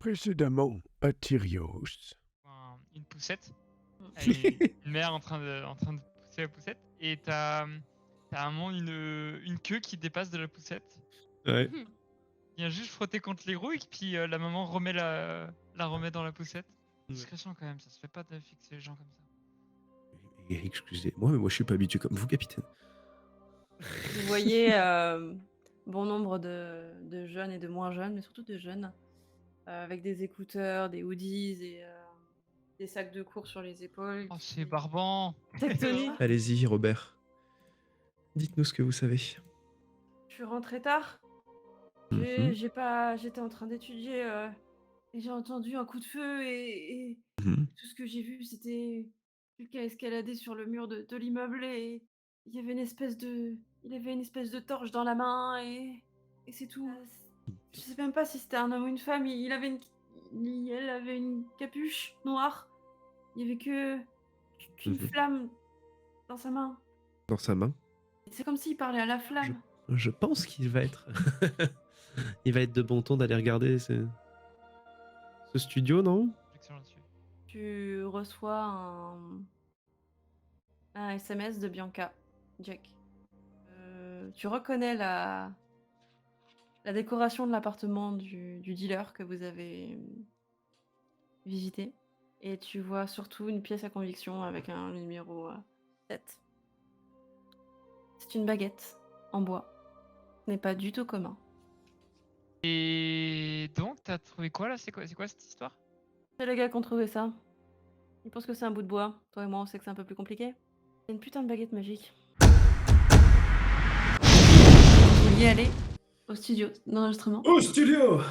Précédemment, à Tyrios. Une poussette. Une mère en train de pousser la poussette. Et t'as un moment une queue qui dépasse de la poussette. Ouais. Il vient juste frotter contre les roues et puis la maman la remet dans la poussette. Discrétion quand même, ça se fait pas de fixer les gens comme ça. Excusez-moi, mais moi je suis pas habitué comme vous, capitaine. Vous voyez bon nombre de jeunes et de moins jeunes, mais surtout de jeunes, avec des écouteurs, des hoodies et des sacs de cours sur les épaules. Oh, c'est barbant. Tectonique. Allez-y, Robert. Dites-nous ce que vous savez. Je suis rentrée tard. Mhm. J'étais en train d'étudier et j'ai entendu un coup de feu et Mhm. tout ce que j'ai vu, c'était quelqu'un escalader sur le mur de l'immeuble et il y avait une espèce de torche dans la main et c'est tout. Je sais même pas si c'était un homme ou une femme. Elle avait une capuche noire. Il y avait qu'une Mhm. flamme dans sa main. Dans sa main. C'est comme s'il parlait à la flamme. Je pense qu'il va être... Il va être de bon ton d'aller regarder ce studio, non? Tu reçois un SMS de Bianca, Jack. Tu reconnais la décoration de l'appartement du dealer que vous avez visité. Et tu vois surtout une pièce à conviction avec un numéro 7. C'est une baguette en bois. Ce n'est pas du tout commun. Et donc, t'as trouvé quoi là? C'est quoi cette histoire? C'est les gars qui ont trouvé ça. Ils pensent que c'est un bout de bois. Toi et moi, on sait que c'est un peu plus compliqué. C'est une putain de baguette magique. Vous vouliez aller au studio d'enregistrement. Au studio!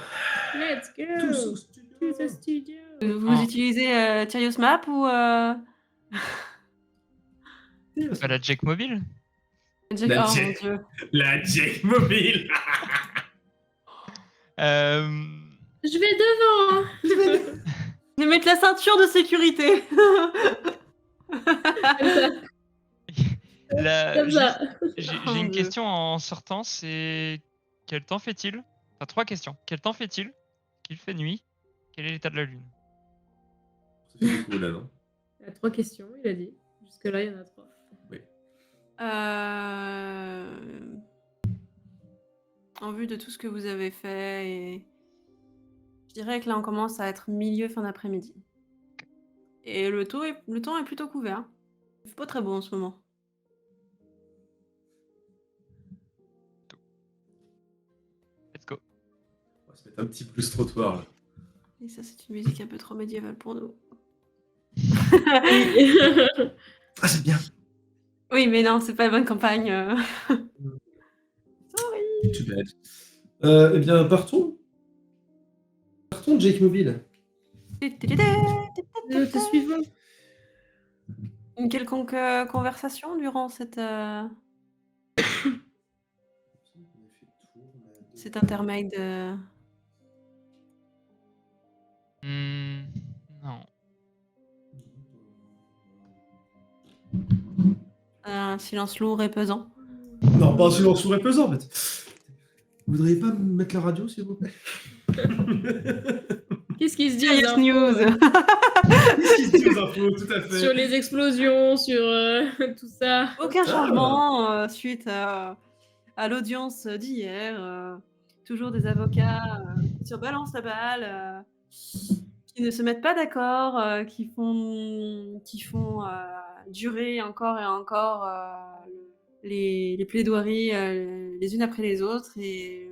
Let's go! Tous au studio! To the studio! Vous utilisez Tyrios Map ou Pas la Jack Mobile? Jack... La Oh Jack- mon dieu. La Jack Mobile! Je vais devant! Hein. Je vais mettre la ceinture de sécurité. Comme ça. J'ai Oh mon une Dieu. question en sortant, c'est quel temps fait-il? Enfin, 3 questions. Quel temps fait-il? Qu'il fait nuit? Quel est l'état de la lune? Ça fait beaucoup là, non? Il y a 3 questions, il a dit. Jusque-là, il y en a 3. En vue de tout ce que vous avez fait, et je dirais que là on commence à être milieu fin d'après-midi. Et le temps est plutôt couvert. Il fait pas très beau en ce moment. Let's go. On va se mettre un petit plus trottoir là. Et ça, c'est une musique un peu trop médiévale pour nous. Ah, c'est bien! Oui, mais non, c'est pas la bonne campagne. Too bad. Eh bien, partons. Partons, Jake Mobile. Nous te suivons. Une quelconque conversation durant cet intermède Non. un silence lourd et pesant. Non, pas un silence sourd et pesant, mais... Vous voudriez pas mettre la radio, s'il vous plaît? Qu'est-ce qui se dit Serious news. Qu'est-ce qui se dit aux infos, tout à fait. sur les explosions, sur tout ça? Aucun changement suite à l'audience d'hier. Toujours des avocats qui se balancent la balle, qui ne se mettent pas d'accord, qui font durer encore et encore les plaidoiries les unes après les autres, et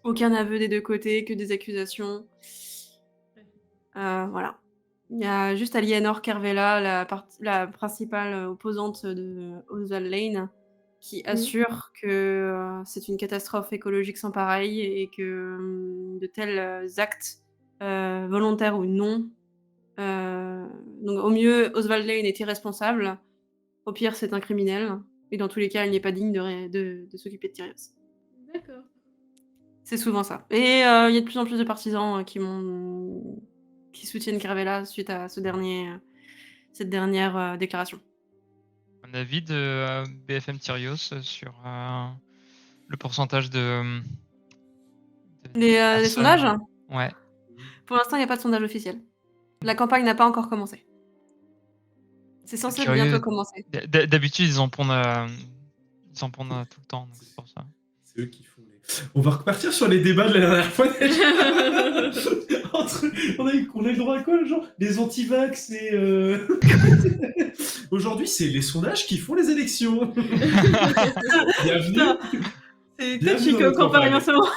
aucun aveu des deux côtés, que des accusations. Voilà. Il y a juste Aliénor Kervella, la principale opposante de Oswald Lane, qui assure que c'est une catastrophe écologique sans pareil et que de tels actes, volontaires ou non, donc au mieux, Oswald Lane est irresponsable, au pire, c'est un criminel, et dans tous les cas, il n'est pas digne de s'occuper de Tyrios. D'accord. C'est souvent ça. Et il y a de plus en plus de partisans qui soutiennent Kervella suite à cette dernière déclaration. Un avis de BFM Tyrios sur le pourcentage de Les personnes. sondages? Ouais. Pour l'instant, il n'y a pas de sondage officiel. La campagne n'a pas encore commencé. C'est censé Curieux. bientôt commencer. D'habitude, ils en pondent tout le temps, donc c'est pour ça. C'est eux qui font les... On va repartir sur les débats de la dernière fois. On a eu le droit à quoi, genre les anti-vax et... Aujourd'hui, c'est les sondages qui font les élections. Bienvenue. C'est Bienvenue touchy dans comme notre campagne campagne. en ce moment.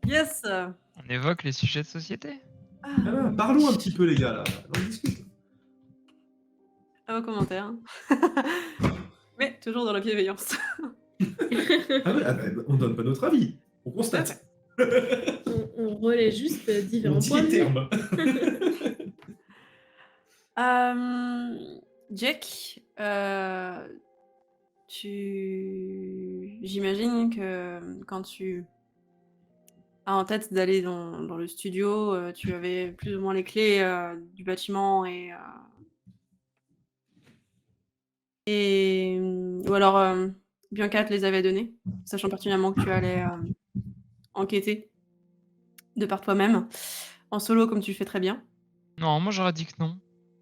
Yes. On évoque les sujets de société. Ah, parlons un petit peu, les gars, là. On discute. À vos commentaires. Mais toujours dans la bienveillance. On donne pas notre avis. On constate. On relaie juste On différents dit points les de vue. termes. Jack, j'imagine que quand tu as en tête d'aller dans le studio, tu avais plus ou moins les clés du bâtiment ou alors Bianca te les avait données, sachant pertinemment que tu allais enquêter de par toi-même, en solo comme tu le fais très bien. Non, moi j'aurais dit que non.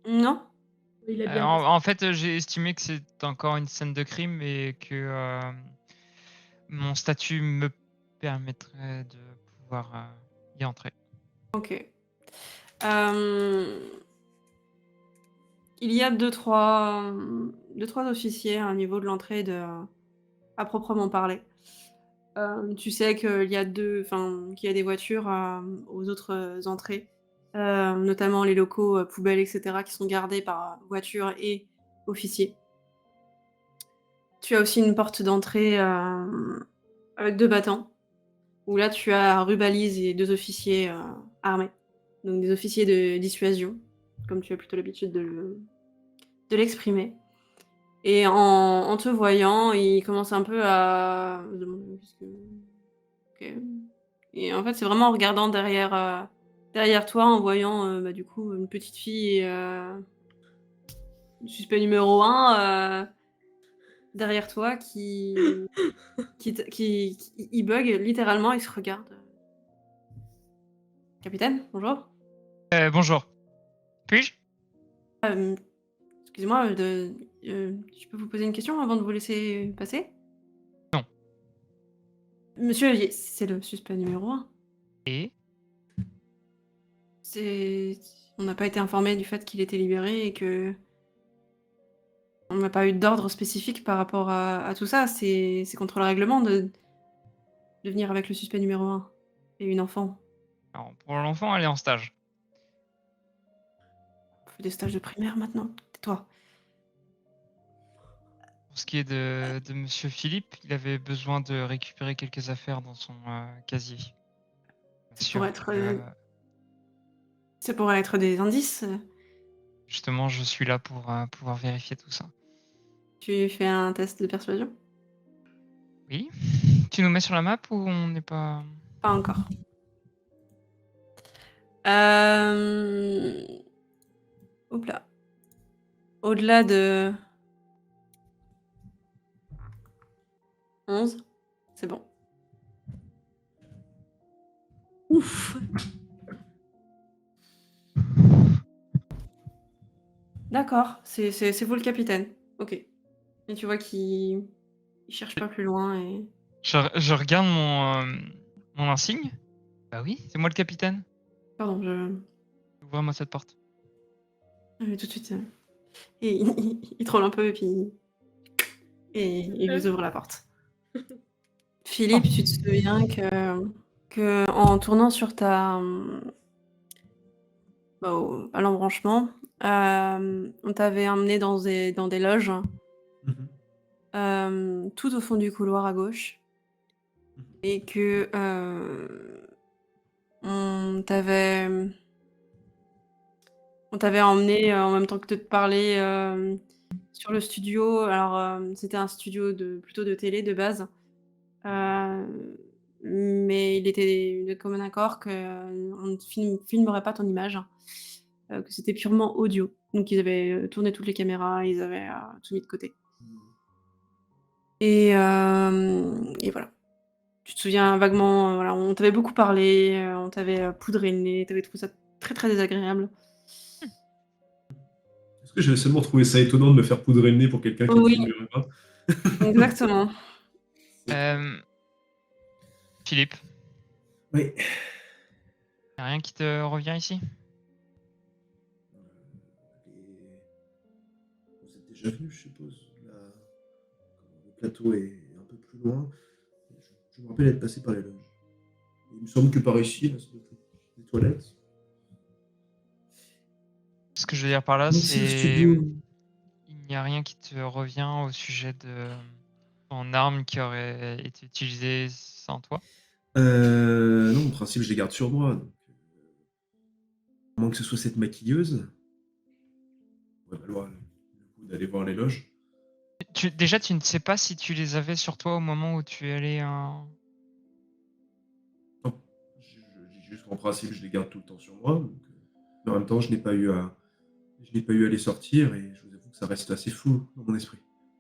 Non? Il a bien En fait, j'ai estimé que c'est encore une scène de crime et que mon statut me permettrait de pouvoir y entrer. Ok. Il y a deux, trois officiers à niveau de l'entrée à proprement parler. Tu sais qu'il y a qu'il y a des voitures aux autres entrées, notamment les locaux poubelles, etc., qui sont gardés par voitures et officiers. Tu as aussi une porte d'entrée avec 2 battants, où là tu as Rubalise et 2 officiers armés, donc des officiers de dissuasion, comme tu as plutôt l'habitude de l'exprimer. Et en te voyant, il commence un peu à se demander qu'est-ce que... Ok. Et en fait, c'est vraiment en regardant derrière toi, en voyant du coup une petite fille, suspect numéro 1 derrière toi qui il bug littéralement, il se regarde. Capitaine, bonjour. Bonjour. Puis-je? Excusez-moi, je peux vous poser une question avant de vous laisser passer? Non. Monsieur, c'est le suspect numéro 1. Et On n'a pas été informé du fait qu'il était libéré et que on n'a pas eu d'ordre spécifique par rapport à tout ça. C'est contre le règlement de venir avec le suspect numéro 1 et une enfant. alors, pour l'enfant, elle est en stage. On fait des stages de primaire maintenant. Tais-toi. Pour ce qui est de Monsieur Philippe, il avait besoin de récupérer quelques affaires dans son casier. Ça pourrait être des indices. Justement, je suis là pour pouvoir vérifier tout ça. Tu fais un test de persuasion? Oui. Tu nous mets sur la map ou on n'est pas... Pas encore. Hop là. Au-delà de 11, c'est bon. Ouf. D'accord, c'est vous le capitaine. Ok. Et tu vois qu'il cherche pas plus loin et... Je regarde mon insigne. Bah oui, c'est moi le capitaine. Pardon, Ouvre-moi cette porte. tout de suite. Et il troll un peu et puis... Et il vous ouvre la porte. Philippe, tu te souviens que en tournant sur à l'embranchement, on t'avait emmené dans des loges, tout au fond du couloir à gauche, et que on t'avait emmené en même temps que de te parler sur le studio. Alors, c'était un studio plutôt de télé de base. Mais il était de commun accord qu'on ne filmerait pas ton image, que c'était purement audio. Donc ils avaient tourné toutes les caméras, ils avaient tout mis de côté. Et voilà. Tu te souviens vaguement, voilà, on t'avait beaucoup parlé, on t'avait, poudré le nez, tu avais trouvé ça très, très désagréable. Est-ce que j'avais seulement trouvé ça étonnant de me faire poudrer le nez pour quelqu'un qui ne Oui, finirait pas? exactement. Philippe, Oui. y'a rien qui te revient ici? Vous êtes déjà venu, je suppose. Le plateau est un peu plus loin. Je me rappelle être passé par les loges. Il me semble que par ici, là, ça doit être des toilettes. Ce que je veux dire par là, Non, c'est le c'est studio. il n'y a rien qui te revient au sujet de ton arme qui aurait été utilisée sans toi? Non, en principe, je les garde sur moi. Donc, à moins que ce soit cette maquilleuse, on va valoir le coup d'aller voir les loges. Déjà, tu ne sais pas si tu les avais sur toi au moment où tu es allé en... Non, je dis juste qu'en principe, je les garde tout le temps sur moi. Donc, mais en même temps, je n'ai pas eu à les sortir et je vous avoue que ça reste assez flou dans mon esprit.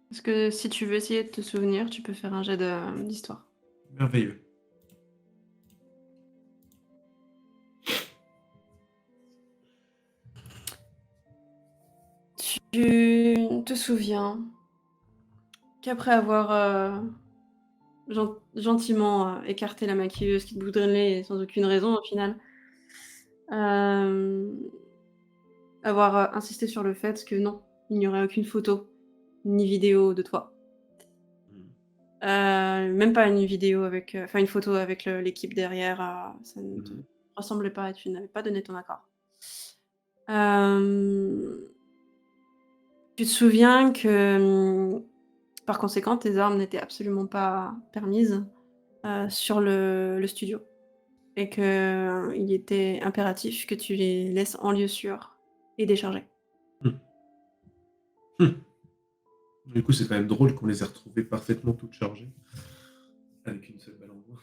Parce que si tu veux essayer de te souvenir, tu peux faire un jet d'histoire. Merveilleux. Tu te souviens qu'après avoir, gentiment, écarté la maquilleuse qui te poudrait le nez sans aucune raison au final, hem, avoir, insisté sur le fait que non, il n'y aurait aucune photo ni vidéo de toi. Même pas une vidéo avec, enfin une photo avec l'équipe derrière, ça ne te ressemblait pas et tu n'avais pas donné ton accord. Hem, Tu te souviens que, par conséquent, tes armes n'étaient absolument pas permises, sur le studio et qu'il était impératif que tu les laisses en lieu sûr et déchargées. Du coup, c'est quand même drôle qu'on les ait retrouvées parfaitement toutes chargées, avec une seule balle en moins.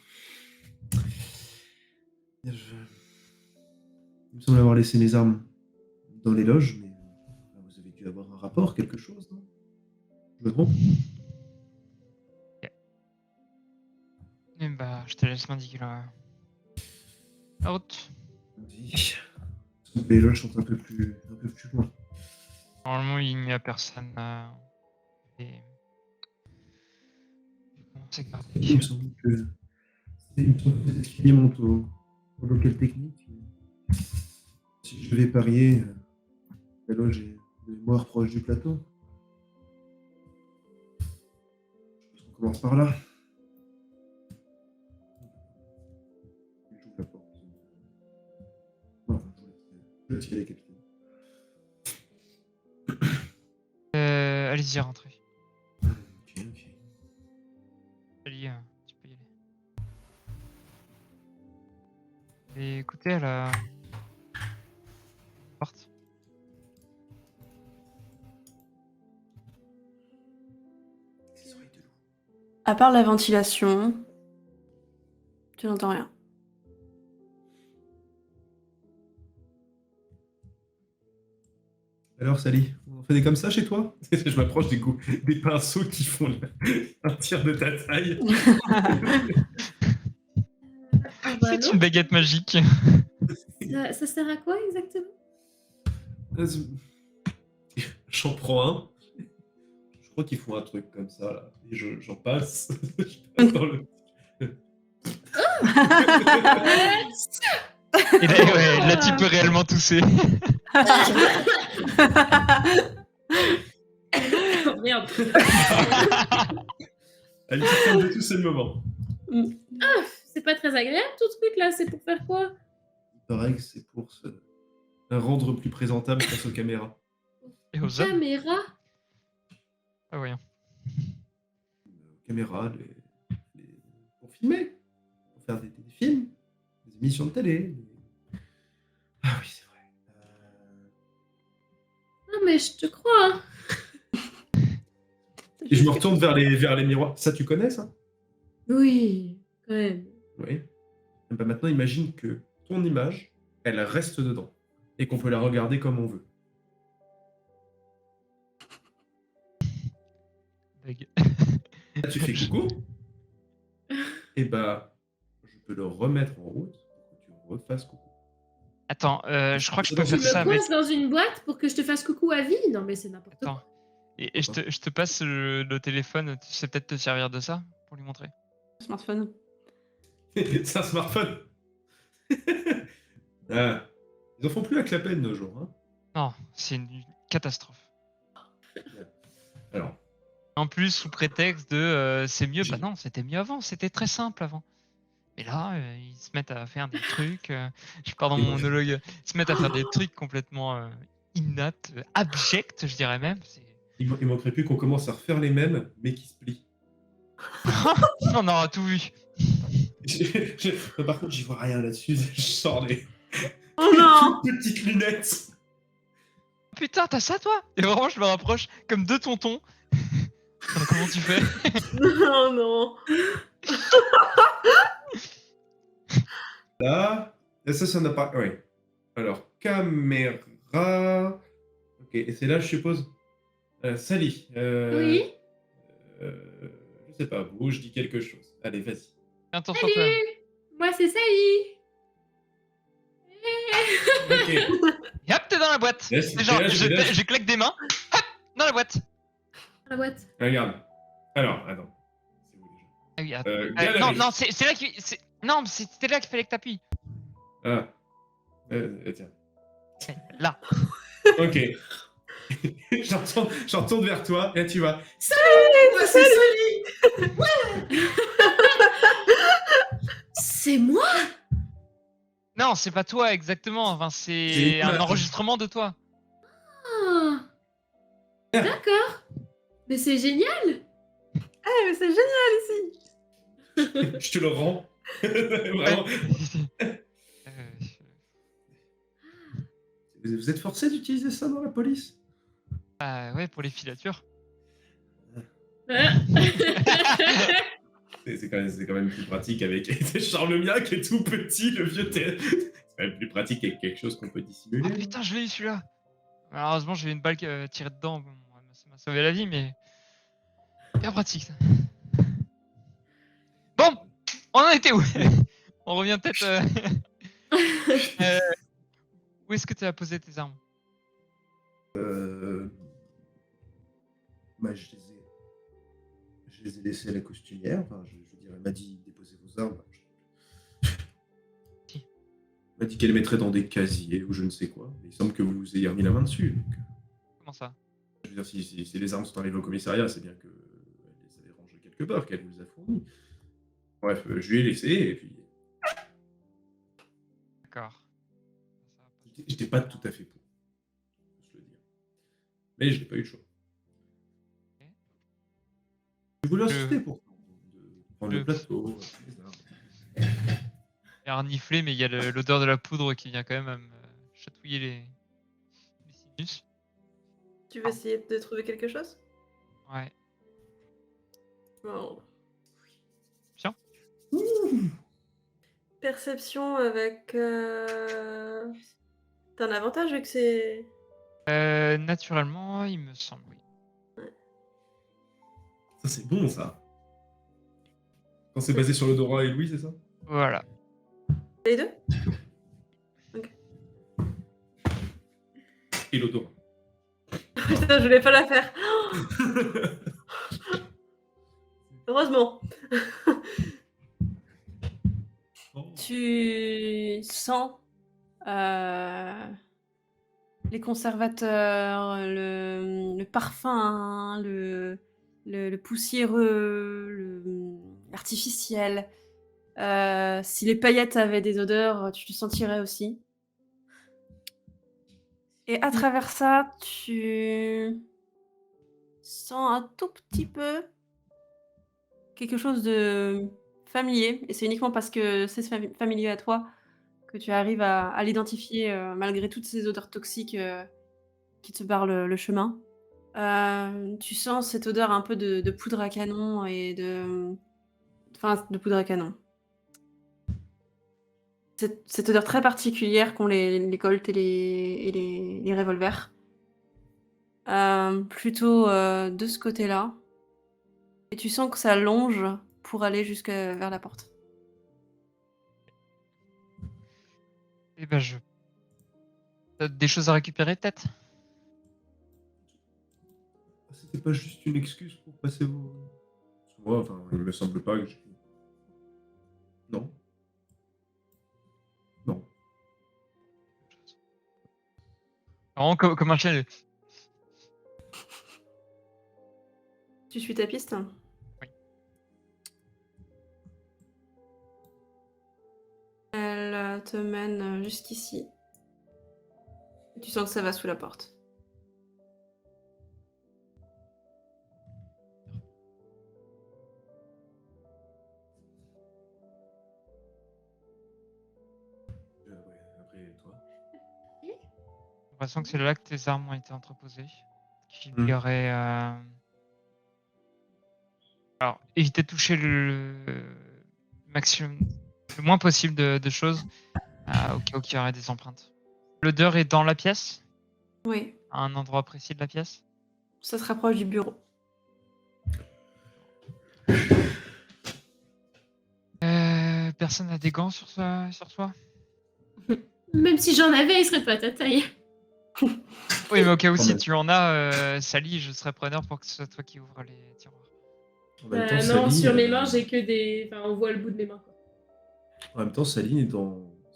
Il me semble avoir laissé mes armes dans les loges, mais vous avez dû avoir un rapport, quelque chose, non? Je me trompe? Eh bah, je te laisse m'indiquer la route. Vas-y. Les loges sont un peu plus loin. Normalement, il n'y a personne et... Comment c'est gardé? Il me semble que les escaliers montent au local technique. Si je vais parier, la loge est de mémoire proche du plateau. Je pense qu'on commence par là. J'ouvre la porte. Non, je laisse y aller, capitaine. Allez-y, rentrez. Ok. Allez, tu peux y aller. Et écoutez, à la porte. Les oreilles de loup. À part la ventilation, tu n'entends rien. Alors, Sally, on en fait des comme ça chez toi? Je m'approche des pinceaux qui font un tiers de ta taille. Ah bah C'est non. une baguette magique. Ça sert à quoi exactement? J'en prends un. Je crois qu'ils font un truc comme ça, là. Et j'en passe. Je passe dans le... Et là, ouais, là, tu peux réellement tousser. Oh, merde. Allez, tu de tout, c'est le moment. C'est pas très agréable tout ce truc là, c'est pour faire quoi? Il paraît que c'est pour se rendre plus présentable face aux caméras. Et aux hommes. Caméra? Ah, voyons. Caméras, pour filmer, pour faire des films, des émissions de télé. Ah oui, c'est vrai. Non mais je te crois. Hein. Et je me retourne vers les miroirs. Ça, tu connais, ça? Oui, quand même. Oui. Et ben maintenant, imagine que ton image, elle reste dedans. Et qu'on peut la regarder comme on veut. Bug. Là, tu fais coucou. eh ben, je peux le remettre en route pour que tu refasses coucou. Attends, je crois que je peux Tu Tu faire ça me avec. poses dans une boîte pour que je te fasse coucou à vie? Non, mais c'est n'importe quoi. Attends. Et je te passe le téléphone, tu sais peut-être te servir de ça pour lui montrer. Smartphone. C'est un smartphone. Ah, ils en font plus avec la peine nos jours. Hein. Non, c'est une catastrophe. Alors, En plus, sous prétexte de c'est mieux, bah non, c'était mieux avant, c'était très simple avant. Mais là, ils se mettent à faire des trucs, je pars dans mon monologue, ils se mettent à faire des trucs complètement innates, abjects, je dirais même. il manquerait plus qu'on commence à refaire les mêmes, mais qui se plient. On aura tout vu. Par contre, j'y vois rien là-dessus. Je sors les Oh non! toutes petites lunettes. Putain, t'as ça toi? Et vraiment, je me rapproche comme deux tontons. Comment tu fais? Non, non. Là, ça en a pas. Oui. Alors, caméra. Ok, et c'est là, je suppose. Sally. Oui. Je sais pas, vous, je dis quelque chose. Allez, vas-y. Attends sur toi. Moi, c'est Sally. Ok. Et hop, t'es dans la boîte. Laisse- C'est genre, laisse- laisse- je claque des mains, hop, dans la boîte. La boîte. Regarde. Alors, attends. C'est où déjà Ah oui, attends. Galerie. Non, non, c'est là non, c'était là qu'il fallait que t'appuies. Ah. Tiens. Là. Ok. Je retourne vers toi et là, tu vas. C'est Sally! C'est moi? Non, c'est pas toi exactement. Enfin, c'est C'est un ma- enregistrement de toi. Ah. D'accord. Mais c'est génial. Eh, mais c'est génial ici! Je te le rends. Vraiment. Vous êtes forcé d'utiliser ça dans la police? Ouais, pour les filatures. C'est quand même plus pratique avec Charles Mien qui est tout petit, le vieux c'est quand même plus pratique avec quelque chose qu'on peut dissimuler. Ah putain, je l'ai eu celui-là. Malheureusement, j'ai eu une balle tirée dedans. Bon, ça m'a sauvé la vie, mais bien pratique ça. Bon, on en était où? On revient peut-être. Où est-ce que tu as posé tes armes? Bah, je les ai laissés à la costumière. Enfin, je veux dire, elle m'a dit déposez vos armes. Qui? Elle m'a dit qu'elle les mettrait dans des casiers ou je ne sais quoi. Mais il semble que vous ayez remis la main dessus. Donc, Comment ça? je veux dire, si les armes sont arrivées au commissariat, c'est bien qu'elle les avait rangées quelque part, qu'elle vous a fournies. Bref, je lui ai laissé et puis. D'accord. J'étais pas tout à fait pour. Faut se le dire. Mais je n'ai pas eu le choix. Je voulais insister pour prendre le plateau. Les armes. Il y a reniflé, mais il y a l'odeur de la poudre qui vient quand même à me chatouiller les sinus. Tu veux essayer de trouver quelque chose? Ouais. Bon. Tiens. Perception avec... T'as un avantage vu que c'est... Naturellement, il me semble, oui. Ça, c'est bon, ça. Quand c'est basé sur l'odorat et Louis, c'est ça? Voilà. Les deux? Et l'odorat. Putain, je voulais pas la faire. Heureusement. Oh. Tu sens les conservateurs, le parfum, le poussiéreux, l'artificiel. Si les paillettes avaient des odeurs, tu le sentirais aussi. Et à travers ça, tu sens un tout petit peu quelque chose de familier. Et c'est uniquement parce que c'est familier à toi que tu arrives à l'identifier malgré toutes ces odeurs toxiques qui te barrent le chemin. Tu sens cette odeur un peu de poudre à canon et de... Enfin, de poudre à canon. Cette odeur très particulière qu'ont les Colts et les revolvers. Plutôt de ce côté-là. Et tu sens que ça longe pour aller vers la porte. Et ben je. T'as des choses à récupérer peut-être? C'était pas juste une excuse pour passer vos. Parce que moi, enfin, il me semble pas que j'ai. Non. Non. Vraiment comme un chien. Tu suis ta piste? Oui. Elle te mène jusqu'ici. Tu sens que ça va sous la porte. Ouais, après, toi. J'ai l'impression que c'est là que tes armes ont été entreposées. Qu'il Hmm. y aurait. Alors, éviter de toucher maximum, le moins possible de choses au cas où il y aurait des empreintes. L'odeur est dans la pièce, Oui, à un endroit précis de la pièce. ça se rapproche du bureau. Personne n'a des gants sur soi? Même si j'en avais, il serait pas à ta taille. Oui, mais au cas où Quand si même. tu en as, Sally, je serais preneur pour que ce soit toi qui ouvre les tiroirs. En même temps, Non, Sally, sur mes mains, j'ai que des. Enfin, on voit le bout de mes mains. Quoi. En même temps, Sally n'est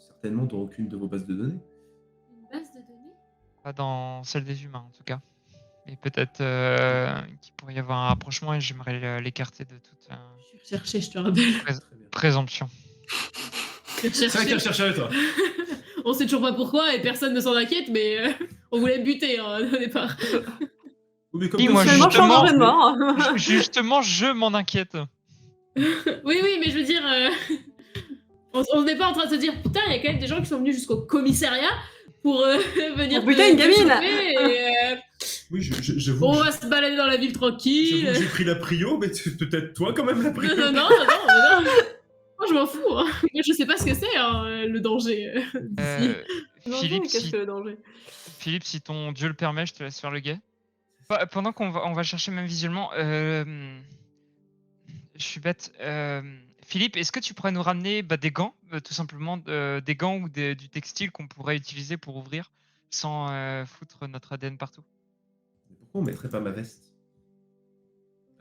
certainement dans aucune de vos bases de données. Une base de données? Pas dans celle des humains, en tout cas. Mais peut-être qu'il pourrait y avoir un rapprochement et j'aimerais l'écarter de toute Je suis recherchée, je te rappelle. Très bien. présomption. C'est vrai qu'elle cherchait avec toi. On sait toujours pas pourquoi et personne ne s'en inquiète, mais on voulait me buter au départ. Oui, mais comme Oui, quoi, moi, Finalement, justement, changement de mort. Justement, je m'en inquiète. Oui, mais je veux dire, on n'est pas en train de se dire putain, il y a quand même des gens qui sont venus jusqu'au commissariat pour venir Pour buter une gamine. choper, et, Oui, j'avoue. on va se balader dans la ville tranquille. J'avoue que j'ai pris la prio, mais c'est peut-être toi quand même la prio. Non. Moi, je m'en fous. Hein. Moi, je sais pas ce que c'est, hein, le danger. D'ici. Philippe, Qu'est-ce que le danger? Philippe, si ton Dieu le permet, je te laisse faire le guet. Pendant qu'on va chercher même visuellement, je suis bête. Philippe, est-ce que tu pourrais nous ramener des gants, tout simplement, des gants ou du textile qu'on pourrait utiliser pour ouvrir sans foutre notre ADN partout? Mais pourquoi on mettrait pas ma veste?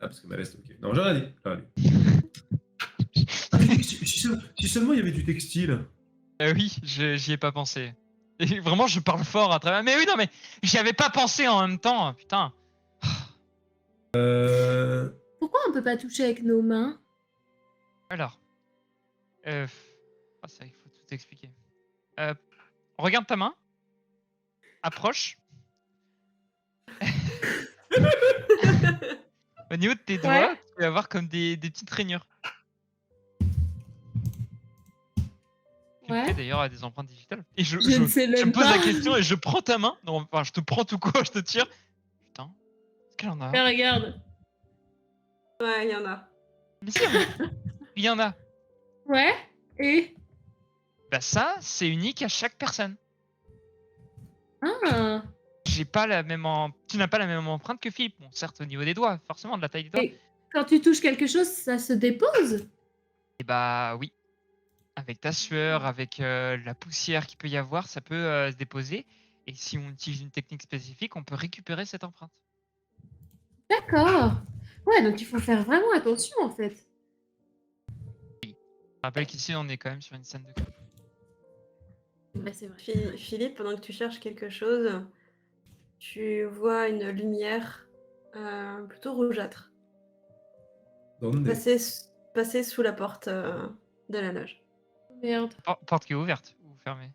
Ah, parce que ma veste, ok. Non, j'ai rien dit. Si seulement il y avait du textile. Oui, j'y ai pas pensé. Et vraiment, je parle fort à travers. Mais oui, non, mais j'y avais pas pensé en même temps, putain. Pourquoi on peut pas toucher avec nos mains? Alors, c'est vrai qu'il faut tout expliquer. Regarde ta main. Approche. Au niveau de tes doigts, tu vas avoir comme des petites rainures. Ouais. D'ailleurs, à des empreintes digitales. Et je ne sais me même pose pas. la question et je prends ta main. Non, enfin, je te prends tout court, je te tire. Putain, est-ce qu'elle en a? Mais regarde. Ouais, il y en a. Mais si, il y en a. Ouais. Et Bah ça, c'est unique à chaque personne. ah. J'ai pas la même Tu n'as pas la même empreinte que Philippe. Bon, certes, au niveau des doigts, forcément, de la taille des doigts. Et quand tu touches quelque chose, ça se dépose? Et bah oui. Avec ta sueur, avec la poussière qu'il peut y avoir, ça peut se déposer. Et si on utilise une technique spécifique, on peut récupérer cette empreinte. D'accord. Ouais, donc il faut faire vraiment attention en fait. Je rappelle qu'ici, on est quand même sur une scène de crime. Bah, c'est vrai. Philippe, pendant que tu cherches quelque chose, tu vois une lumière plutôt rougeâtre passer sous la porte de la loge. Merde. Porte qui est ouverte ou fermée?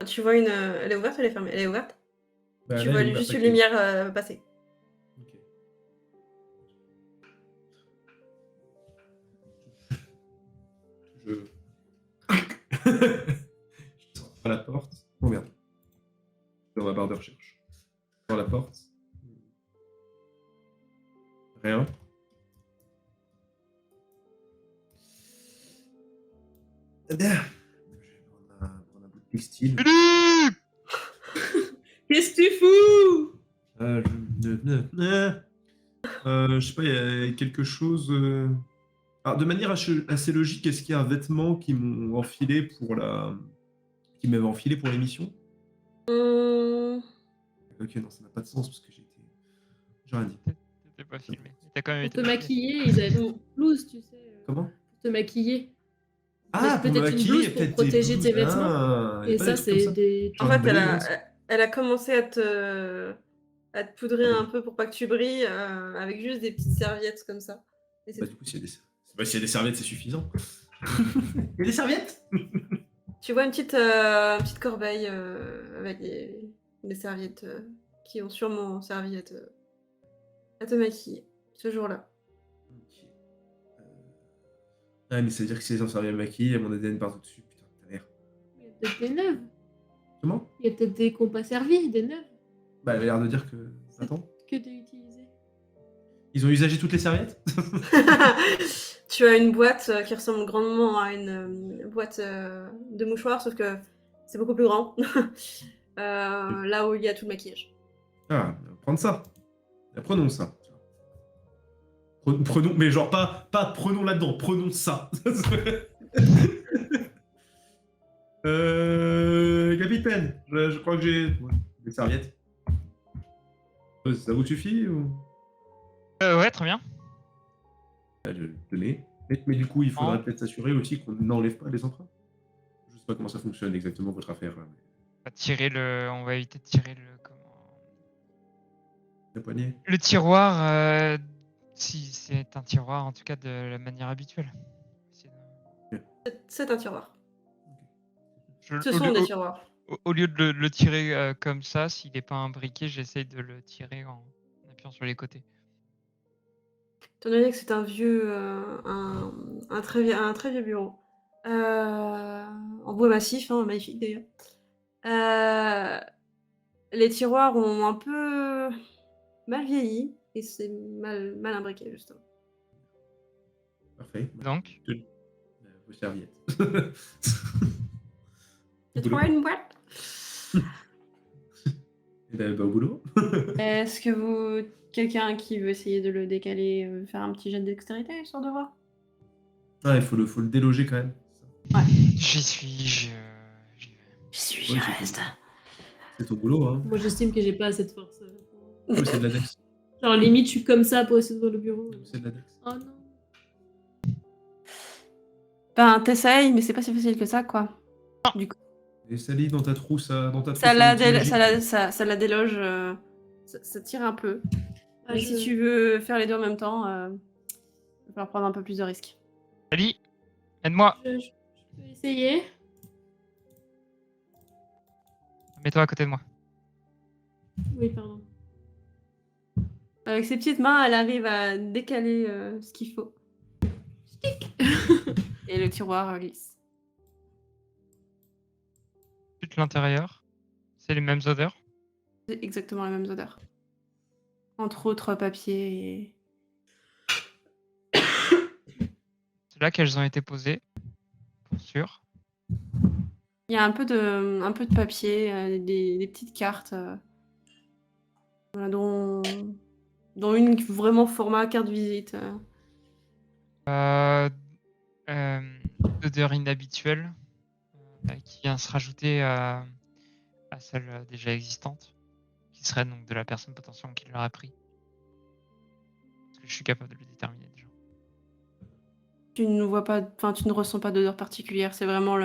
Tu vois elle est ouverte ou elle est fermée? Elle est ouverte. Bah, Tu là, vois elle est juste ouverte, une ok. lumière passer. Ok. Je sors à la porte. Oh merde. Dans ma barre de recherche. Dans la porte. Rien. Eh bien, je vais prendre un bout de textile. Philippe! Qu'est-ce que tu fous? Je sais pas, il y a quelque chose Alors, de manière assez logique, est-ce qu'il y a un vêtement qui m'ont enfilé qui m'avait enfilé pour l'émission? Ok, non, ça n'a pas de sens parce que j'ai rien dit. T'étais pas filmé. T'as quand même Pour été te maquillé. maquiller, ils avaient une blouse, tu sais. Comment? Pour te maquiller. Ah, pour me Peut-être une maquiller, blouse il y a pour peut-être des protéger tes blouses. vêtements. Ah, il y a Et pas ça, des trucs comme c'est ça. des. En Genre une fait, balai, elle a commencé à te poudrer Ah, un peu pour pas que tu brilles avec juste des petites serviettes comme ça. Et c'est Bah, tout. du coup, s'il y a des serviettes, c'est suffisant. Il y a des serviettes? Tu vois une petite corbeille avec des serviettes qui ont sûrement servi à te maquiller ce jour-là. Ok. Ouais, mais ça veut dire que si les gens servent à me maquiller, il y a mon ADN partout dessus. Putain, ta mère. Il y a peut-être des neuves. Comment? Il y a peut-être des qui n'ont pas servi, des neuves. Bah, elle avait l'air de dire que. Attends. Que t'as utilisé. Ils ont usagé toutes les serviettes? Tu as une boîte qui ressemble grandement à une boîte de mouchoirs, sauf que c'est beaucoup plus grand. Là où il y a tout le maquillage. Ah, on va prendre ça. Prenons ça. Prenons, mais genre pas prenons là-dedans, prenons ça. Capitaine, je crois que j'ai des serviettes. Ça vous suffit ou... Ouais, très bien. Je tenais. Mais du coup, il faudrait Non. peut-être s'assurer aussi qu'on n'enlève pas les empreintes. Je sais pas comment ça fonctionne exactement votre affaire. Là, mais... On va éviter de tirer Le poignet. le tiroir, si c'est un tiroir, en tout cas de la manière habituelle. C'est un tiroir. Je- Ce au sont lieu- des au- tiroirs. Au lieu de le tirer comme ça, s'il n'est pas imbriqué, j'essaye de le tirer en appuyant sur les côtés. Étant donné que c'est un vieux, un très vieux bureau, en bois massif, hein, magnifique d'ailleurs. Les tiroirs ont un peu mal vieilli et c'est mal imbriqué justement. Parfait. Donc, Vos serviettes. Tu Boulot. trouves une boîte? Et bah, au boulot. Est-ce que quelqu'un qui veut essayer de le décaler, faire un petit jet de dextérité histoire de voir? Ah, il faut le déloger quand même. j'y suis, j'y vais. J'y Ouais, reste. C'est ton boulot, hein. Moi, j'estime que j'ai pas assez de force. Ouais, c'est de la dex. Genre, limite, je suis comme ça pour essayer de voir le bureau. C'est de la dex. Oh non. Ben, t'essayes, mais c'est pas si facile que ça, quoi. Et Sally, dans ta trousse, Ça la mythologique. ça la déloge, ça tire un peu. Ah, Mais si tu veux faire les deux en même temps, il va falloir prendre un peu plus de risques. Ali, aide-moi, je peux essayer. mets-toi à côté de moi. Oui, pardon. Avec ses petites mains, elle arrive à décaler ce qu'il faut. Et le tiroir glisse. Toute l'intérieur, c'est les mêmes odeurs. C'est exactement les mêmes odeurs. Entre autres papier et... C'est là qu'elles ont été posées, pour sûr. Il y a un peu de papier, des petites cartes, voilà, dont une vraiment format carte visite. D'odeur inhabituelle qui vient se rajouter à celle déjà existante, qui serait donc de la personne potentiellement qui l'aurait pris. Parce que je suis capable de le déterminer déjà. Tu ne vois pas, enfin, tu ne ressens pas d'odeur particulière. C'est vraiment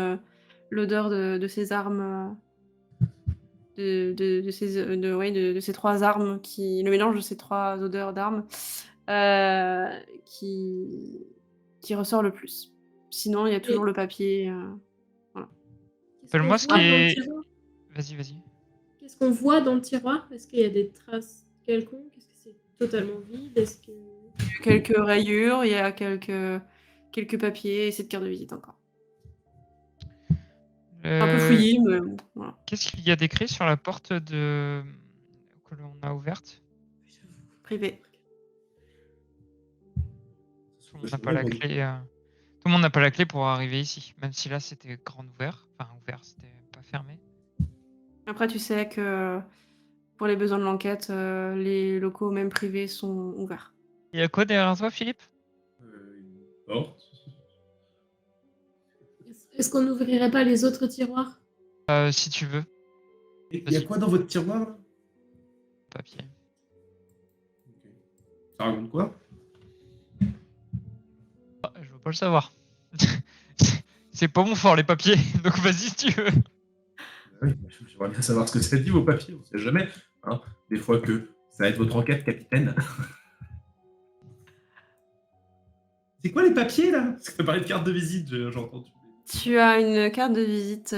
l'odeur de ces armes, de ces trois armes le mélange de ces trois odeurs d'armes qui ressort le plus. Sinon, il y a toujours le papier. Appelle-moi Qu'est-ce ce qu'on qui voit dans le est- tiroir Vas-y. Qu'est-ce qu'on voit dans le tiroir? Est-ce qu'il y a des traces quelconques? Est-ce que c'est totalement vide? Est-ce que... Quelques rayures, il y a quelques papiers et cette carte de visite encore. Un peu fouillis, mais bon, voilà. Qu'est-ce qu'il y a d'écrit sur la porte que l'on a ouverte? Privé. Tout le monde n'a pas la clé. Tout le monde n'a pas la clé pour arriver ici, même si là c'était grand ouvert. Enfin ouvert, c'était pas fermé. Après, tu sais que pour les besoins de l'enquête, les locaux, même privés, sont ouverts. Il y a quoi derrière toi, Philippe? porte. Est-ce qu'on n'ouvrirait pas les autres tiroirs? Si tu veux, Et il y a quoi dans votre tiroir là? papier. Ok. Ça raconte quoi? Ah, je veux pas le savoir. C'est pas mon fort les papiers, donc vas-y si tu veux. Oui, j'aimerais bien savoir ce que ça dit vos papiers, on sait jamais. Hein. Des fois que ça va être votre enquête, capitaine. C'est quoi les papiers là? Parce que t'as parlé de carte de visite, j'ai entendu. Tu as une carte de visite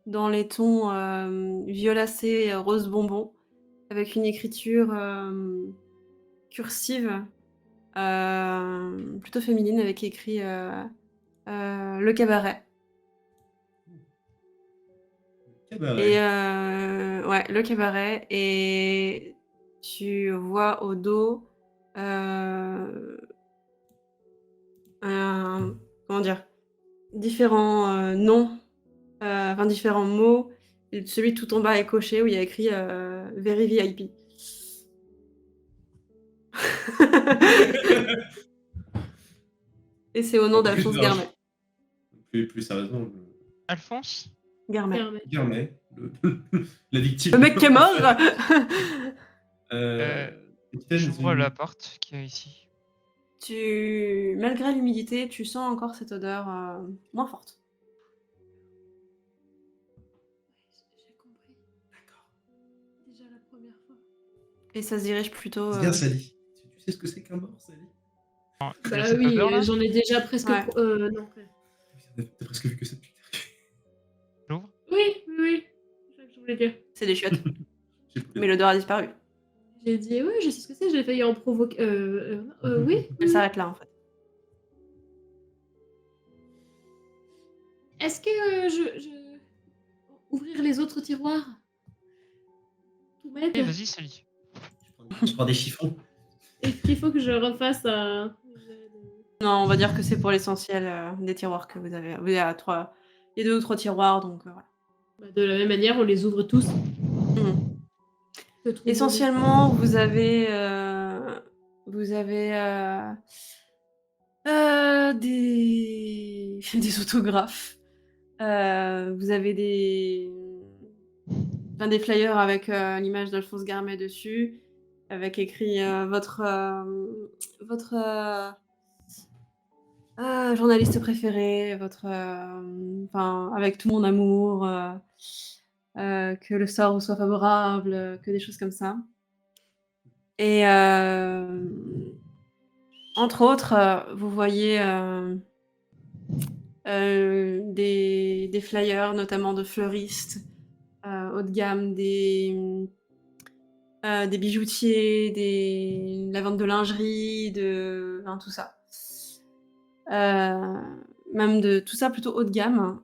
dans les tons violacés et rose bonbon, avec une écriture cursive, plutôt féminine, avec écrit le cabaret. Cabaret. Et ouais, le cabaret. Et tu vois au dos comment dire, différents noms, enfin différents mots. Et celui tout en bas est coché où il y a écrit Very VIP. Et c'est au nom d'Alphonse Garmet. Plus sérieusement, Alphonse? Garmet. Garmet. Garmet, la victime. Le mec qui est mort. Capitaine, J'ouvre la porte qu'il y a ici. Malgré l'humidité, tu sens encore cette odeur moins forte. J'ai compris. D'accord. Déjà la première fois. Et ça se dirige plutôt. Bien, Sally. Tu sais ce que c'est qu'un mort, Sally? Il y a Bah cette oui, odeur, là j'en ai déjà presque. Ouais. Non. T'as presque vu que ça depuis. J'ouvre. Oui. C'est ça que je voulais dire. C'est des chiottes. J'ai plus Mais l'odeur a disparu. J'ai dit, oui, je sais ce que c'est, j'ai failli en provoquer. Oui. Elle s'arrête là en fait. Est-ce que je. Ouvrir les autres tiroirs? Tout m'aide? Eh, vas-y, Sally. Je prends des chiffons. Est-ce qu'il faut que je refasse un. Non, on va dire que c'est pour l'essentiel des tiroirs que vous avez. Il y a 2 ou 3 tiroirs, donc voilà. Bah, de la même manière, on les ouvre tous. Mhm. Que tout le monde- Essentiellement, vous avez des autographes. Vous avez des flyers avec l'image d'Alphonse Garmet dessus, avec écrit votre journaliste préféré, avec tout mon amour, que le sort vous soit favorable, que des choses comme ça. Et entre autres, vous voyez des flyers, notamment de fleuristes haut de gamme, des bijoutiers, la vente de lingerie, tout ça. Même de tout ça plutôt haut de gamme.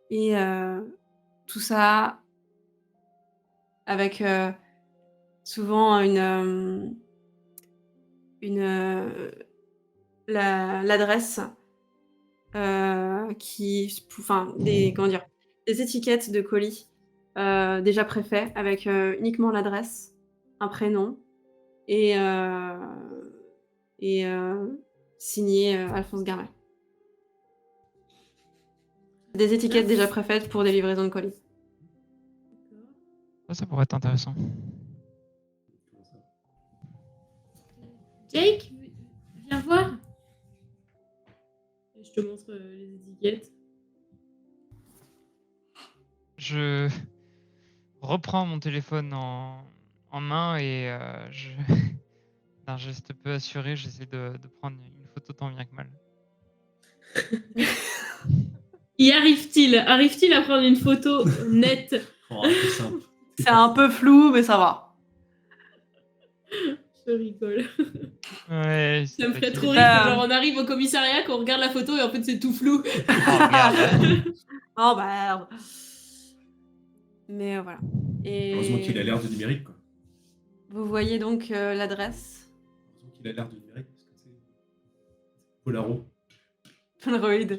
Et tout ça avec souvent l'adresse des étiquettes de colis déjà préfaits avec uniquement l'adresse, un prénom et signé Alphonse Garmet. Des étiquettes déjà préfaites pour des livraisons de colis. Ça pourrait être intéressant. Jake, viens voir. Je te montre les étiquettes. Je reprends mon téléphone en main et d'un geste peu assuré, j'essaie de prendre une photo tant bien que mal. Y arrive-t-il? Arrive-t-il à prendre une photo nette? Oh, c'est simple. C'est un peu flou, mais ça va. Je rigole. Ouais, Ça me ferait trop rire. rire que genre on arrive au commissariat, qu'on regarde la photo et en fait c'est tout flou. Oh merde. Mais voilà. Et Heureusement qu'il a l'air de numérique, quoi. vous voyez donc l'adresse. Heureusement qu'il a l'air de numérique, parce que c'est Polaro. Polaroid.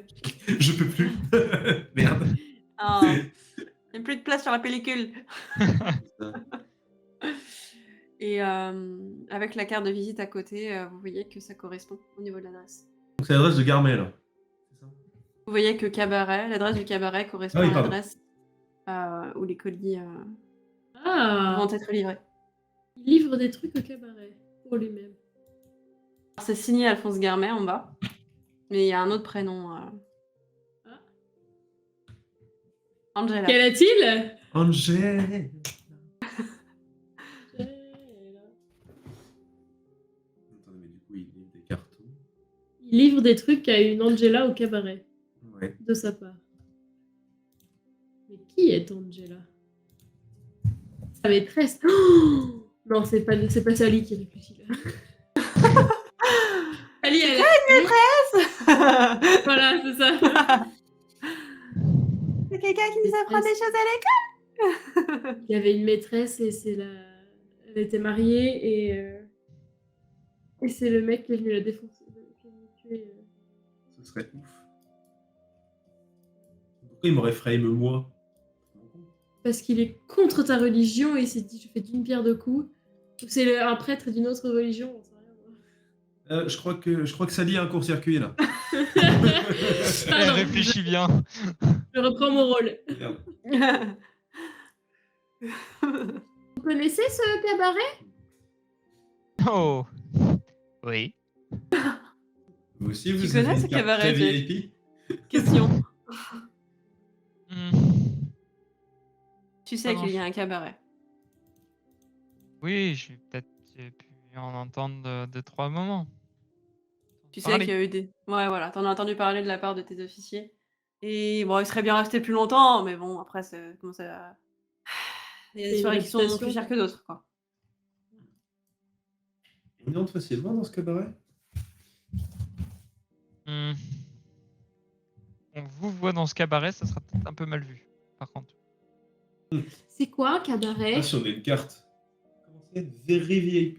Je peux plus. Merde. Oh. Il n'y a plus de place sur la pellicule. Et avec la carte de visite à côté, vous voyez que ça correspond au niveau de l'adresse. Donc c'est l'adresse de Garmel. Là. C'est ça Vous voyez que cabaret, l'adresse du cabaret correspond Ah oui, à pardon. l'adresse où les colis Ah, vont être livrés. il livre des trucs au cabaret pour lui-même. Alors, c'est signé Alphonse Garmet en bas, mais il y a un autre prénom. Ah. Angela. Quel a-t-il? Angèle. Attendez, mais du coup, il livre des cartons. Il livre des trucs à une Angela au cabaret, Ouais. de sa part. Mais qui est Angela? Sa maîtresse. Oh non, c'est pas Sally qui réfléchit là. Sally, elle Voilà, c'est ça. C'est quelqu'un qui nous apprend des choses à l'école. Il y avait une maîtresse et elle était mariée et c'est le mec qui est venu la défoncer, qui est venu tuer. Ce serait ouf. Pourquoi il m'aurait frame moi? Parce qu'il est contre ta religion et il s'est dit je fais d'une pierre deux coups. Ou c'est un prêtre d'une autre religion, on sait rien. Moi. Je crois que Sally a un court-circuit là. Elle Pardon, réfléchit bien. je reprends mon rôle. Merde. Vous connaissez ce cabaret? Oh. Oui. Vous aussi, vous Tu connais avez ce une carte cabaret, très Jake? VIP? Question. Hmm. Tu sais Ça qu'il y a marche. un cabaret. Oui, j'ai pu en entendre de 3 moments. Tu sais Parler. qu'il y a eu des... Ouais, voilà, t'en as entendu parler de la part de tes officiers. Et bon, il serait bien resté plus longtemps, mais bon, après, ça commence à... Il y a des C'est une soirées qui sont réputation. plus chères que d'autres, quoi. On y entre facilement dans ce cabaret? Hmm. On vous voit dans ce cabaret, ça sera peut-être un peu mal vu, par contre. C'est quoi un cabaret? Ah, si on a une carte. Comment c'est? Very VIP?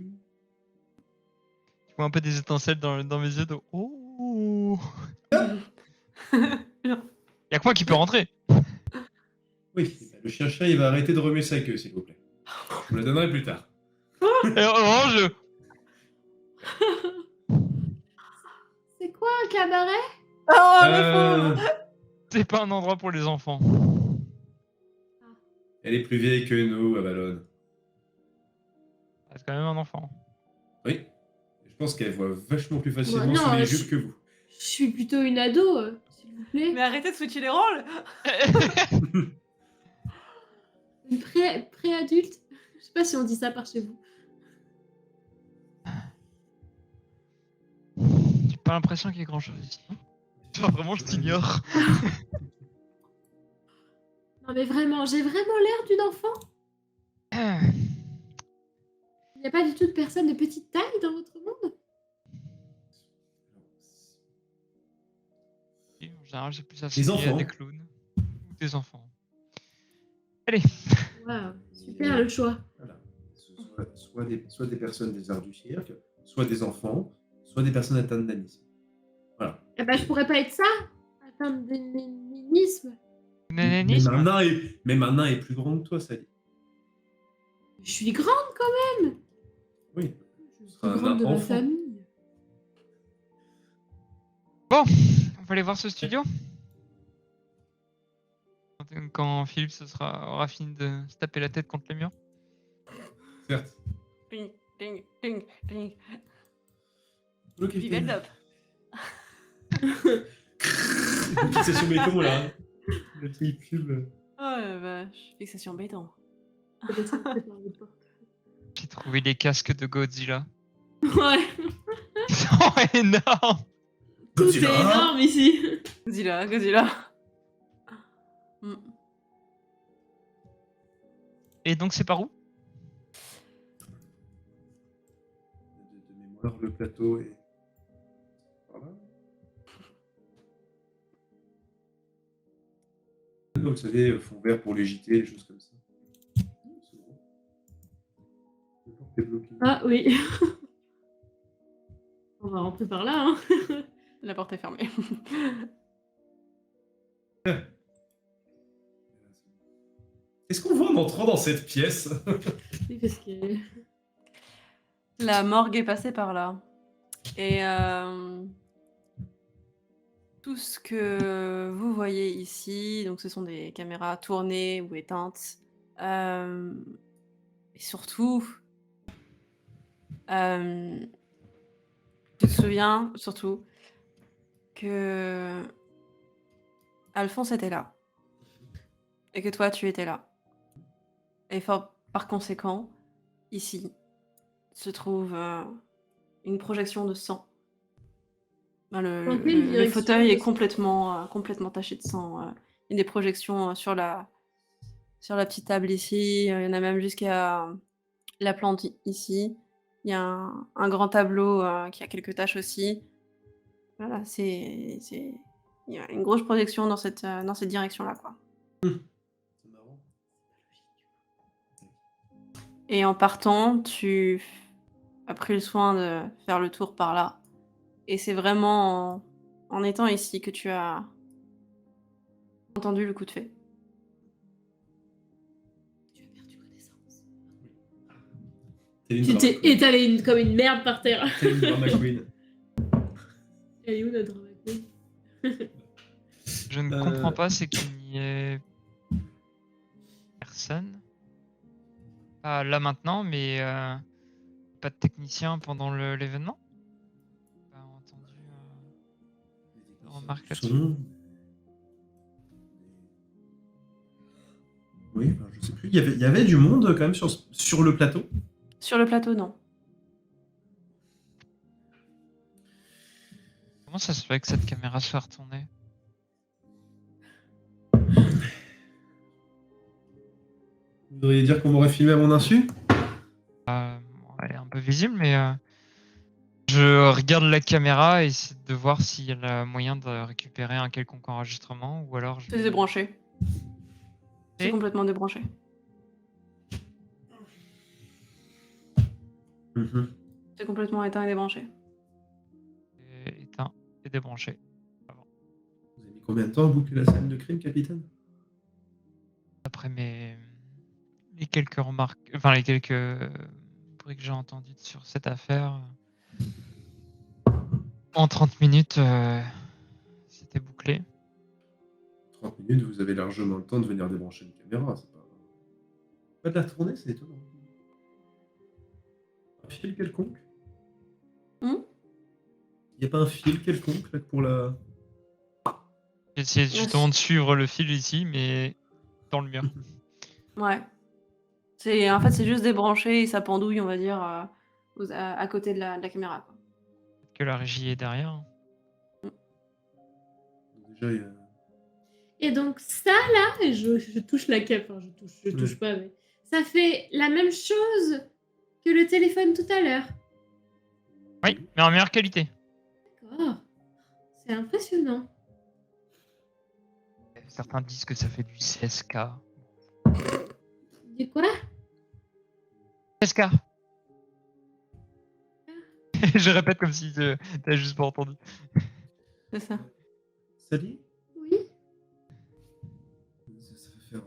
Je vois un peu des étincelles dans mes yeux de oh. Y'a que moi qui peut rentrer. Oui, le chien-chat, il va arrêter de remuer sa queue, s'il vous plaît. Je vous la donnerai plus tard. Et orange. C'est quoi un cabaret? Oh, Euh, C'est pas un endroit pour les enfants. Elle est plus vieille que nous, Avalon. C'est quand même un enfant. Oui. Je pense qu'elle voit vachement plus facilement Bon, non, sous les je- jupes que vous. Je suis plutôt une ado, s'il vous plaît. Mais arrêtez de switcher les rôles. Une pré-adulte. Je sais pas si on dit ça par chez vous. J'ai pas l'impression qu'il y ait grand chose ici. Genre, vraiment, je t'ignore. Non mais vraiment, j'ai vraiment l'air d'une enfant. Il n'y a pas du tout de personnes de petite taille dans votre monde? Et en général, j'ai plus Des associé à enfants. des clowns ou des enfants. Allez. Waouh, super le choix. Voilà. Soit des personnes des arts du cirque, soit des enfants, soit des personnes atteintes d'anisme. Voilà. Eh ben, je pourrais pas être ça, atteinte d'énénisme. Nanisme. Mais ma nain est plus grande que toi, Sally. Je suis grande quand même. Oui. Je suis seras un grande de ma enfant. famille. Bon, on va aller voir ce studio. Quand Philippe aura fini de se taper la tête contre les murs. Certes. Ping, ping, ping, ping. Ok, Vive le top. Une fixation béton là. Le truc pub. Oh la vache. Fixation béton. Peut-être que c'est par les portes. J'ai trouvé les casques de Godzilla. Ouais, Ils sont énormes. tout est énorme ici. Godzilla, Godzilla. Mm. Et donc, c'est par où? De mémoire, le plateau est. Par là. Vous savez, fond vert pour les JT, les choses comme ça. C'est bon. Le porte est bloqué. Ah oui. On va rentrer par là, hein. La porte est fermée. Qu'est-ce qu'on voit en entrant dans cette pièce? Oui, parce que... La morgue est passée par là. Et tout ce que vous voyez ici, donc ce sont des caméras tournées ou éteintes. Et surtout, euh, tu te souviens surtout que Alphonse était là. Et que toi, tu étais là. Et par conséquent, ici, se trouve une projection de sang. Ben, Dans quelle le direction fauteuil est de sang? complètement taché de sang. Il y a des projections sur la petite table ici. Il y en a même jusqu'à la plante ici. Il y a un grand tableau qui a quelques taches aussi. Voilà, il y a une grosse projection dans cette direction-là, quoi. C'est marrant. Et en partant, tu as pris le soin de faire le tour par là. Et c'est vraiment en étant ici que tu as entendu le coup de fée. Tu as perdu connaissance. T'es une Tu drama t'es queen. étalé comme une merde par terre. T'es une drama queen. Elle est où notre drama queen? Je ne comprends pas, c'est qu'il n'y ait personne. Pas là maintenant, mais pas de technicien pendant l'événement. Pas entendu remarque là-dessus. Oui, enfin, je sais plus. Il y avait du monde quand même sur le plateau. Sur le plateau, non. Comment ça se fait que cette caméra soit retournée? Vous devriez dire qu'on m'aurait filmé à mon insu. Elle est un peu visible, mais je regarde la caméra et essaie de voir s'il y a moyen de récupérer un quelconque enregistrement, ou alors je C'est vais... débranché. C'est Et complètement débranché. Mhm. C'est complètement éteint et débranché. éteint et débranché. Vous avez mis combien de temps à boucler la scène de crime, capitaine? Après les quelques remarques, enfin les quelques bruits que j'ai entendus sur cette affaire, en 30 minutes, c'était bouclé. 30 minutes, vous avez largement le temps de venir débrancher une caméra. C'est pas de la tourner, c'est étonnant. Un fil quelconque? Hmm. Il n'y a pas un fil quelconque là, pour la... J'ai essayé justement de suivre le fil ici, mais dans le mur. Ouais. En fait, c'est juste débranché et ça pendouille, on va dire, à côté de la caméra, quoi. Que la régie est derrière. Déjà, il y a... Et donc ça là, je touche la cape, enfin, je touche pas, mais ça fait la même chose que le téléphone tout à l'heure. Oui, mais en meilleure qualité. D'accord. C'est impressionnant. Certains disent que ça fait du CSK. Du quoi? CSK. Je répète comme si t'avais juste pas entendu. C'est ça. Sally, Oui. ça fait faire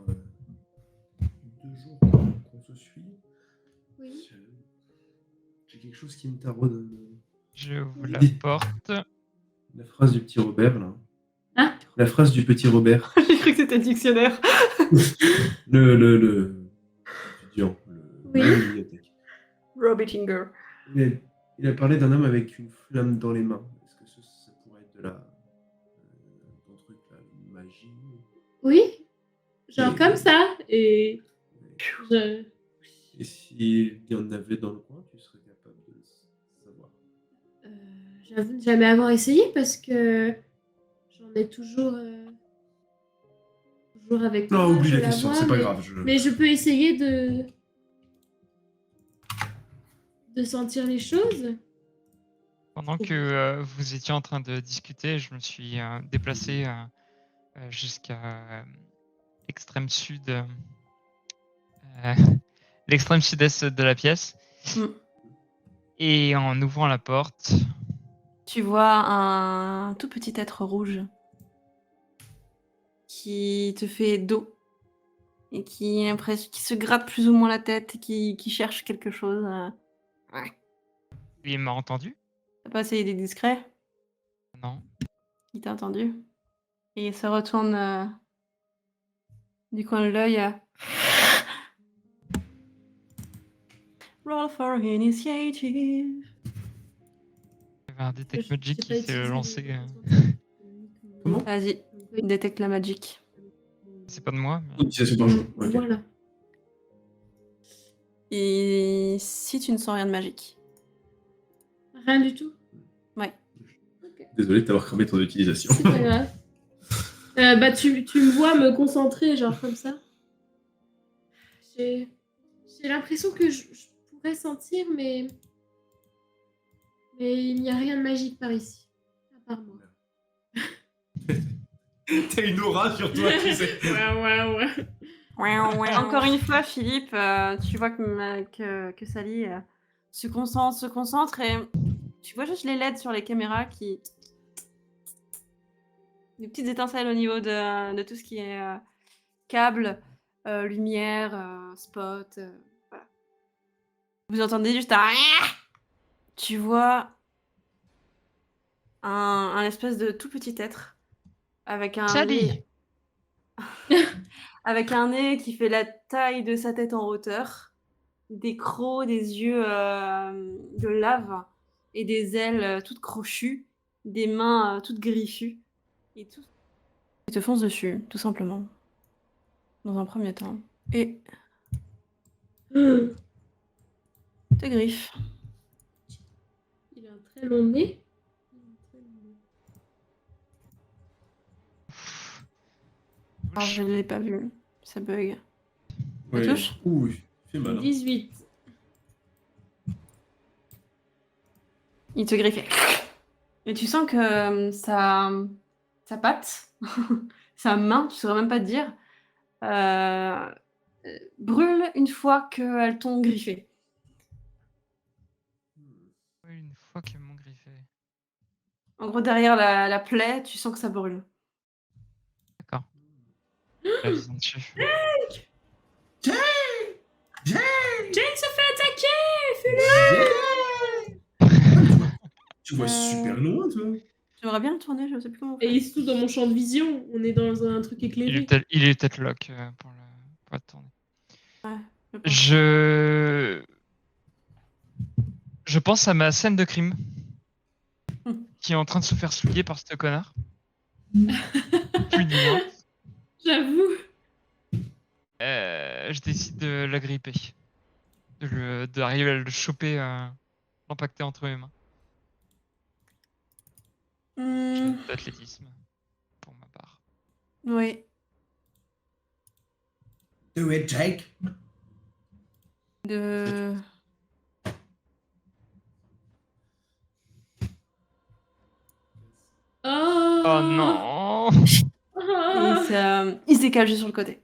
2 jours qu'on se suit. Oui. J'ai quelque chose qui me taraude. Je vous la Oui. porte. La phrase du petit Robert, là. Hein? La phrase du petit Robert. J'ai cru que c'était le dictionnaire. le étudiant, Oui. la bibliothèque. Robbie Tinger. Il a parlé d'un homme avec une flamme dans les mains. Est-ce que ça pourrait être de la... ton truc, là, magie? Oui. Genre Et- comme ça. Et je... Et s'il y en avait dans le coin, tu serais capable de le savoir. J'avoue ne jamais avoir essayé parce que j'en ai toujours avec moi. Non, oublie je la la question, vois, c'est pas mais- grave. Mais je peux essayer de sentir les choses. Pendant que vous étiez en train de discuter, je me suis déplacé jusqu'à l'extrême sud, l'extrême sud-est de la pièce. Mm. Et en ouvrant la porte, Tu vois un tout petit être rouge qui te fait dos et qui se gratte plus ou moins la tête et qui cherche quelque chose. Ouais. Il m'a entendu? T'as pas essayé d'être discret? Non. Il t'a entendu. Et il se retourne du coin de l'œil. Roll for initiative. Il y avait un Detect Je Magic sais qui pas s'est utiliser lancé. les- Comment Vas-y, détecte la magic. C'est pas de moi. Mais... Utilisation par jour. Ok. Voilà. Et si tu ne sens rien de magique? Rien du tout. Ouais. Ok. Désolé de t'avoir cramé ton utilisation. C'est pas grave. Bah, tu me vois me concentrer, genre comme ça. J'ai l'impression que je pourrais sentir, mais il n'y a rien de magique par ici, à part moi. T'as une aura sur toi, tu sais. Ouais. Encore une fois, Philippe, tu vois que Sally se concentre et tu vois juste les LED sur les caméras qui... Des petites étincelles au niveau de tout ce qui est câble, lumière, spot. Voilà. Vous entendez juste un... Tu vois un espèce de tout petit être avec un Sally! nez, avec un nez qui fait la taille de sa tête en hauteur, des crocs, des yeux de lave et des ailes toutes crochues, des mains toutes griffues et tout. Il te fonce dessus, tout simplement, dans un premier temps. Et te griffe. Il a un très long nez. Alors, je ne l'ai pas vu, ça bug. Ouais. touche Ouh, fait mal. Hein. 18. Il te griffe. Et tu sens que sa patte, sa main, tu saurais même pas te dire, brûle une fois qu'elles t'ont griffé. Oui, une fois qu'ils m'ont griffé. En gros, derrière la plaie, tu sens que ça brûle. D'accord. La vision dessus. Jane se fait attaquer! Tu vois super loin, toi. J'aimerais bien le tourner, je sais plus comment Et faire. il se trouve dans mon champ de vision. On est dans un truc éclairé. Il est peut-être lock pour le tourner. Je pense. Je pense à ma scène de crime Hmm. qui est en train de se faire souiller par ce connard. Plus ni moins. J'avoue. Je décide de l'agripper. D'arriver à le choper, l'empacter entre mes mains. J'ai d'athlétisme pour ma part. Oui. Do it, Jake. De... Oh, Oh non! Il se décale juste sur le côté.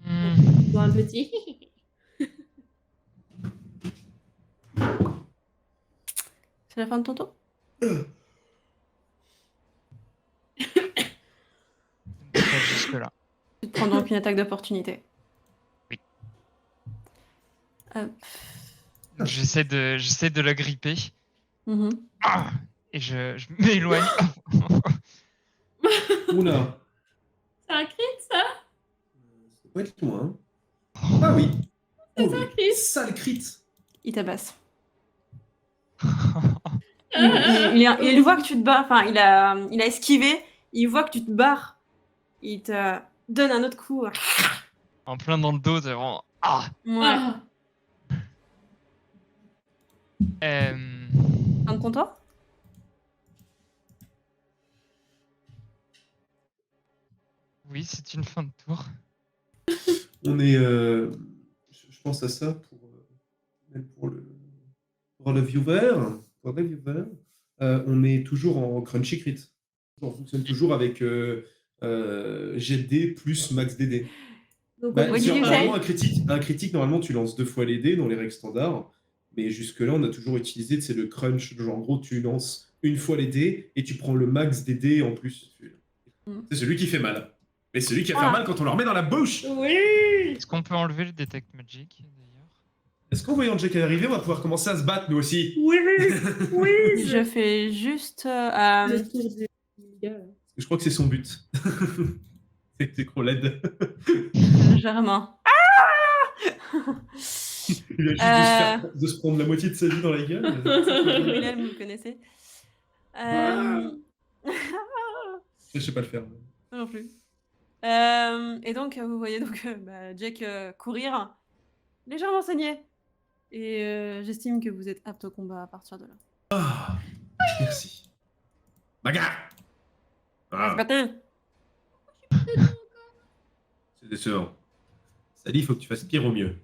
Bon, un petit. C'est la fin de ton tour? Jusque-là. Tu te prends donc une attaque d'opportunité. Oui. Hop. J'essaie de l'agripper. Mhm. Ah, et je m'éloigne. Oula. C'est un crit, ça? Ça peut être loin. Hein. Ah oui. C'est Oh, un mais crit. sale crit. Il tabasse. Il voit que tu te barres, enfin, il a esquivé, il voit que tu te barres, il te donne un autre coup. En plein dans le dos, c'est vraiment... Ah! Ouais. Ah. Fin de ton tour? Oui, c'est une fin de tour. On est. Je pense à ça même pour le viewer. Pour le viewer. On est toujours en crunchy crit. On fonctionne toujours avec GD plus max DD. Donc, Bah, on What est did you say? normalement, un critique, normalement, tu lances 2 fois les dés dans les règles standards. Mais jusque-là, on a toujours utilisé le crunch. Genre, en gros, tu lances une fois les dés et tu prends le max des dés en plus. Mm. C'est celui qui fait mal. Mais celui qui va Ah. faire mal quand on le remet dans la bouche. Oui. Est-ce qu'on peut enlever le Detect Magic, d'ailleurs? Est-ce qu'en voyant Jack arriver, on va pouvoir commencer à se battre, nous aussi? Oui, oui. Je fais juste. Le tour du gars, là. Je crois que c'est son but. C'est trop laid. Légèrement. Il a juste de se prendre la moitié de sa vie dans la gueule. Willem, vous le connaissez. Je sais pas le faire. Moi non plus. Et donc, vous voyez donc Jack courir, légèrement saigné. Et j'estime que vous êtes apte au combat à partir de là. Ah, merci. Bagarre. Ah, Patin. c'est décevant. Sally, il faut que tu fasses pire au mieux.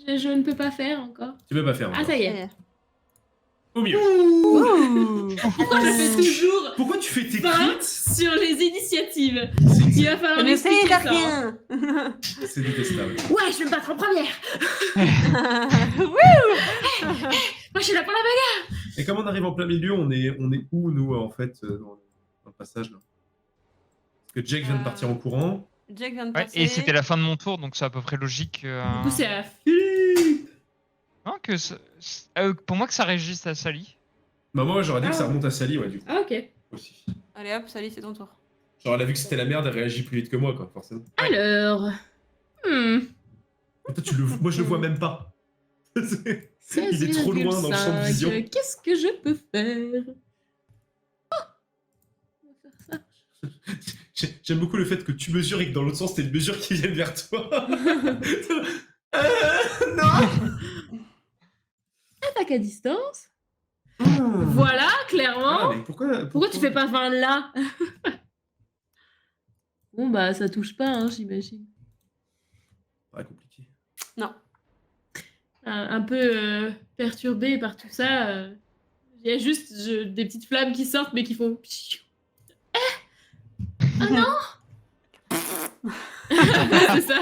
Je ne peux pas faire encore. Tu peux pas faire. Ah, encore. ça y est. Au mieux. Ouh. Je fais toujours Pourquoi tu fais tes pas crits? sur les initiatives. Il va falloir Je ne sais m'expliquer de ça. rien. C'est détestable. Ouais, je vais me battre en première. Moi, je suis là pour la bagarre. Et comme on arrive en plein milieu, on est où, nous, en fait, dans le passage là? Parce que Jack vient de partir en courant. Jack vient de Ouais, passer. et c'était la fin de mon tour, donc c'est à peu près logique. Du coup, c'est à Non, pour moi que ça régisse à Sally. Bah, moi, j'aurais dit que ça Ah. remonte à Sally, ouais, du coup. Ah, ok. Aussi. Allez hop, Sally, c'est ton tour. Genre, elle a vu que c'était la merde, elle réagit plus vite que moi, quoi, forcément. Alors. Toi, moi, je le vois même pas. Il est trop loin dans le champ de vision. Qu'est-ce que je peux faire? On va faire ça. J'aime beaucoup le fait que tu mesures et que dans l'autre sens, t'as une mesure qui vient vers toi. Non. Attaque à distance. Voilà, clairement. Ah, mais Pourquoi tu fais pas 20 là? Bon, bah, ça touche pas, hein, j'imagine. Pas compliqué. Non. Un peu perturbé par tout ça. Il y a juste des petites flammes qui sortent, mais qui font. Ah non. C'est ça.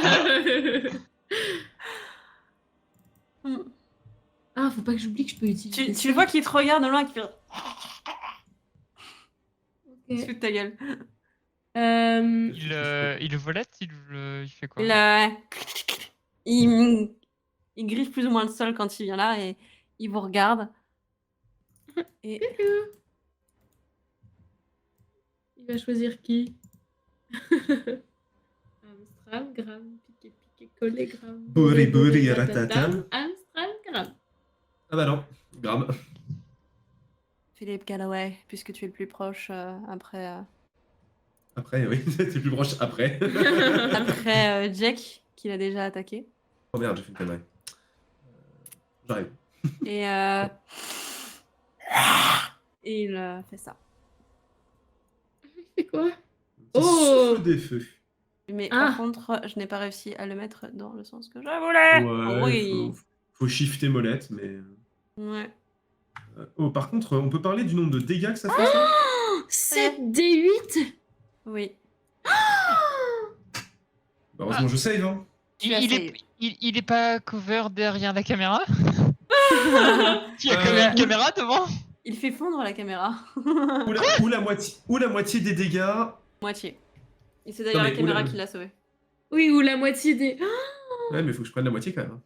Ah, faut pas que j'oublie que je peux utiliser. Tu vois qu'il te regarde de loin et qu'il fait. Ok. Sous ta gueule. Il volette, il fait quoi? Il griffe plus ou moins le sol quand il vient là et il vous regarde. Et Il va choisir qui? Amstram, Gram, piqué, piqué, collé, Gram. Bourri, bourri, ratatam. Amstram, Gram. Ah bah non, Gram. Philippe Galloway, puisque tu es le plus proche après Après, oui, t'es plus proche après. après Jack, qui l'a déjà attaqué. Oh merde, j'ai fait une connerie. J'arrive. Et il fait ça. C'est quoi? Petit Oh. souffle des feux. Mais Ah. par contre, je n'ai pas réussi à le mettre dans le sens que je voulais. Ouais, Oui. faut shifter molette, mais... Ouais. Oh, par contre, on peut parler du nombre de dégâts que ça fait, ça? 7d8. Oui. Bah, heureusement, je save, hein. Il est pas cover derrière la caméra? Il y a quand même une caméra devant? Il fait fondre la caméra. Ou la moitié des dégâts. Moitié. Et c'est d'ailleurs Non, la mais caméra oula. qui l'a sauvé. Oui, ou la moitié des. Ouais, mais faut que je prenne la moitié quand même.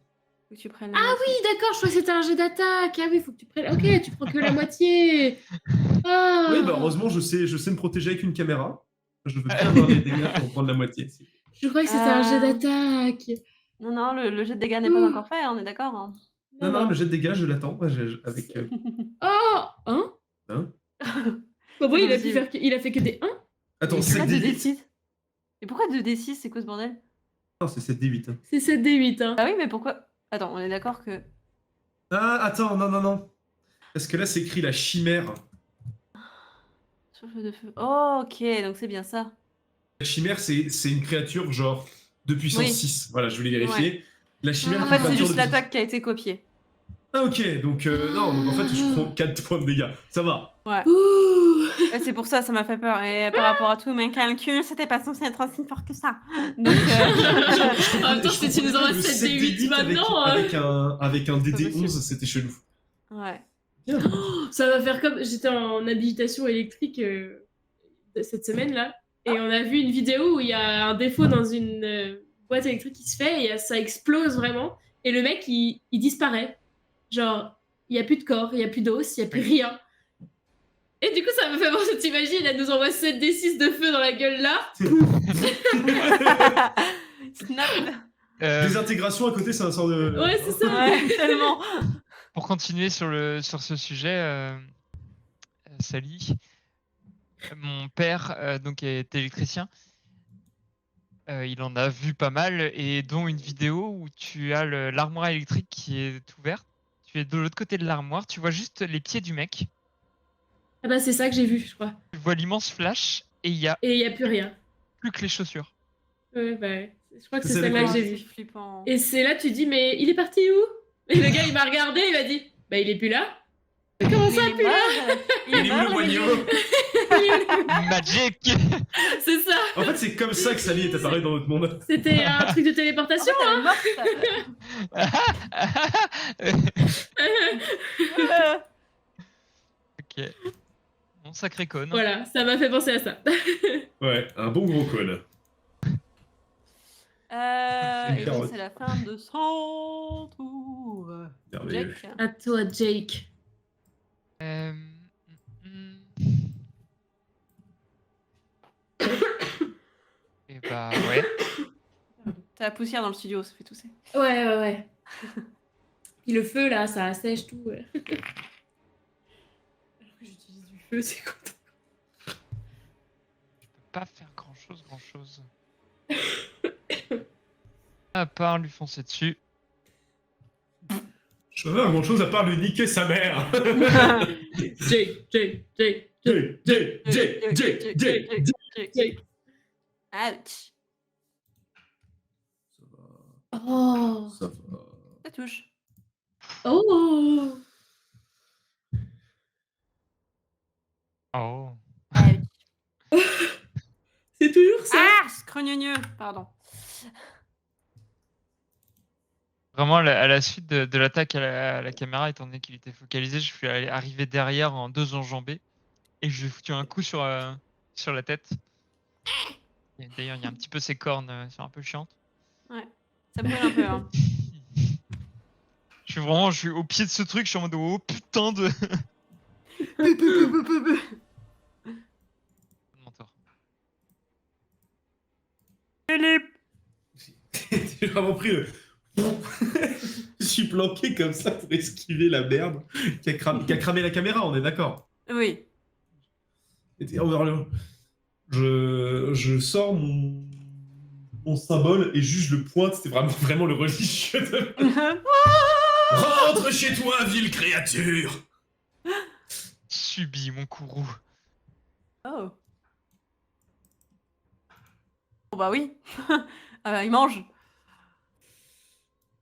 Faut que tu prennes la Ah moitié. oui, d'accord, je crois que c'était un jet d'attaque. Ah oui, faut que tu prennes. Ok, tu prends que la moitié. Ah. Oui, bah heureusement, je sais me protéger avec une caméra. Je veux bien avoir des dégâts pour prendre la moitié. Je crois que c'était un jet d'attaque. Non, non, le jet de dégâts n'est pas encore fait, on est d'accord. Hein. Non, le jet de dégâts, je l'attends. Avec. Oh. Hein? Hein? Comment il a Vas-y. pu faire il a fait que des 1? Attends, Et c'est pourquoi 7d8. 2d6 Et pourquoi 2d6 C'est quoi ce bordel? Non, c'est 7d8. Hein. C'est 7d8, hein. Ah oui, mais pourquoi? Attends, on est d'accord que. Ah, attends, non. Parce que là, c'est écrit la chimère. Souffle de feu. Oh, ok, donc c'est bien ça. La chimère, c'est une créature genre de puissance Oui. 6. Voilà, je voulais vérifier. La chimère, En est fait, une c'est créature juste de l'attaque qui a été copiée. Ah, ok, donc non, donc en fait, je prends 4 points de dégâts. Ça va. Ouais. Ouh. Et c'est pour ça ça m'a fait peur. Et par rapport à tous mes calculs, c'était pas censé être aussi fort que ça. Donc. En même temps, si tu nous envoies Le 7d8 maintenant. avec un possible. DD11, c'était chelou. Ouais. Bien. Ça va faire comme. J'étais en habilitation électrique cette semaine-là. Et on a vu une vidéo où il y a un défaut dans une boîte électrique qui se fait et ça explose vraiment. et le mec, il disparaît. Genre, il n'y a plus de corps, il n'y a plus d'os, il n'y a plus rien. Et du coup, ça me fait penser, t'imagines, elle nous envoie 7d6 de feu dans la gueule là. Snap. Désintégration à côté, c'est un sort de. Ouais, c'est ça. Ouais, tellement. Pour continuer sur ce sujet, Sally, mon père donc est électricien. Il en a vu pas mal et dont une vidéo où tu as l'armoire électrique qui est ouverte. Tu es de l'autre côté de l'armoire, tu vois juste les pieds du mec. Ah bah, c'est ça que j'ai vu, je crois. Tu vois l'immense flash et il y a Et il n'y a plus rien. plus que les chaussures. Ouais, bah, ouais. Je crois que C'est c'est ça, celle-là que quoi. j'ai C'est vu. flippant. Et c'est là, tu dis, mais il est parti où? Et le gars, il m'a regardé, il m'a dit, bah, il est plus là. Mais comment ça, Mais plus là? il est mort, le moignon. Magic. C'est ça. En fait, c'est comme ça que Sally est apparue dans notre monde. C'était un truc de En fait, téléportation. elle est morte. Ok. Bon, sacré con. Voilà, ça m'a fait penser à ça. Ouais, un bon gros col. Et carotte. puis c'est la fin de son tour. Merveilleux. Jack. À toi, Jake. Euh, mm, Et bah ouais. T'as la poussière dans le studio, ça fait tousser. Ouais. Puis le feu, là, ça assèche tout. Ouais. Alors que j'utilise du feu, c'est quoi? Pas faire grand chose. À part lui foncer dessus. Je peux pas faire grand chose à part lui niquer sa mère. Jake. Jake. Ouch. Oh. Ça va. Ça touche. Oh. Oh. Ouch. C'est toujours ça. Ah, scrogneux. Pardon. Vraiment, à la suite de l'attaque à la caméra, étant donné qu'il était focalisé, je suis arrivé derrière en 2 enjambées et je lui ai foutu un coup sur la tête. Et d'ailleurs, il y a un petit peu ses cornes, c'est un peu chiante. Ça brûle un peu. Hein. Je suis au pied de ce truc, je suis en mode oh putain de. Mentor. J'ai vraiment pris le. Je suis planqué comme ça pour esquiver la merde qui a cramé la caméra, on est d'accord. Oui. Je sors mon symbole et juste je le pointe, c'était vraiment le religieux de... Rentre chez toi, ville créature. Subis mon courroux. Oh. Oh bah oui. Il mange.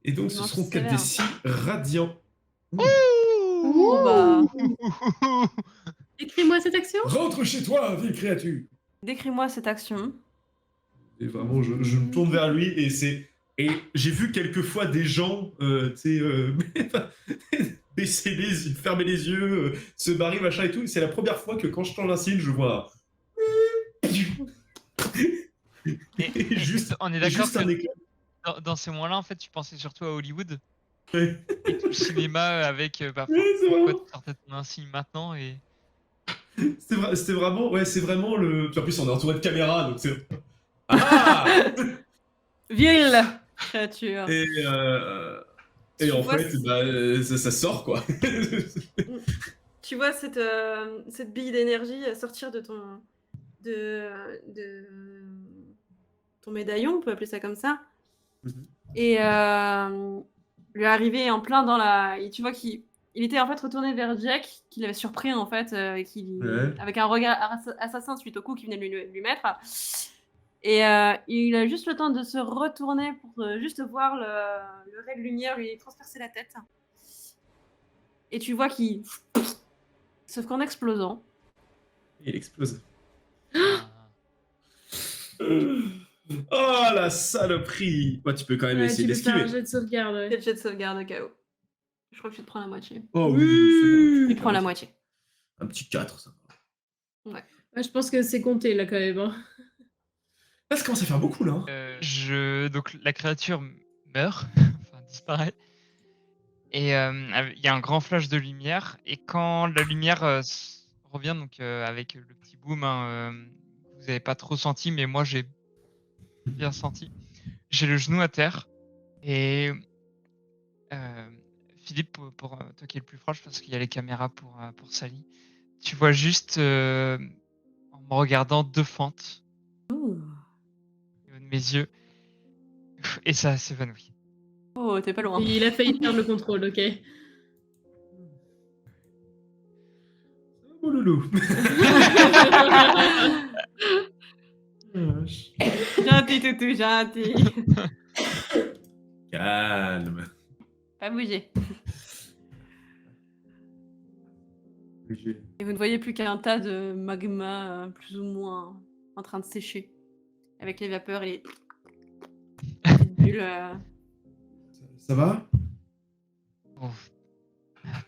Et donc ce Non, seront c'est 4d6 radiants. Oh bah. Écris-moi cette action. Rentre chez toi, ville créature. Décris-moi cette action. Et vraiment, je me tourne vers lui et c'est... Et j'ai vu quelques fois des gens, tu sais, baisser les yeux, fermer les yeux, se barrer, machin et tout. C'est la première fois que quand je change un signe, je vois Et juste, on est d'accord juste un que éclat. dans ces moments-là, en fait, tu pensais surtout à Hollywood Ouais. et tout le cinéma avec Oui, c'est pourquoi vraiment... tu sortais un signe maintenant et. C'était vraiment... Ouais, c'est vraiment le... Puis en plus, on est entouré de caméras, donc c'est... Ah. Ville créature. Et en vois, fait, ça sort, quoi. Tu vois cette bille d'énergie sortir de ton médaillon, on peut appeler ça comme ça. Mhm. Et lui arriver en plein dans la... Et tu vois qu'il était en fait retourné vers Jack, qu'il avait surpris en fait, Ouais. avec un regard assassin suite au coup qu'il venait de lui mettre. Et il a juste le temps de se retourner pour juste voir le ray de lumière lui transpercer la tête. Et tu vois qu'il... Sauf qu'en explosant... Il explose. Ah. Oh, la saloperie. Ouais, tu peux quand même Ouais, essayer tu peux faire un d'esquiver. jet de sauvegarde. Ouais. Quel jet de sauvegarde au KO. Je crois que tu te prends la moitié. Oh oui, c'est bon. Tu prends la moitié. Un petit 4, ça va. Ouais, je pense que c'est compté là quand même. Hein. Là, ça commence à faire beaucoup, là. Donc la créature meurt, enfin disparaît. Et il y a un grand flash de lumière. Et quand la lumière revient, donc avec le petit boom, hein, vous n'avez pas trop senti, mais moi j'ai bien senti. J'ai le genou à terre. Et Philippe, pour toi qui es le plus proche, parce qu'il y a les caméras pour Sally, tu vois juste, en me regardant, 2 fentes Ouh. au niveau de mes yeux. Et ça s'évanouit. Oh, t'es pas loin. Il a failli perdre le contrôle, ok. Oh loulou. Vache. Gentil, toutou, gentil. Calme. Pas bouger. J'ai- Et vous ne voyez plus qu'un tas de magma plus ou moins en train de sécher. Avec les vapeurs et les petites bulles. Ça va? Ouf.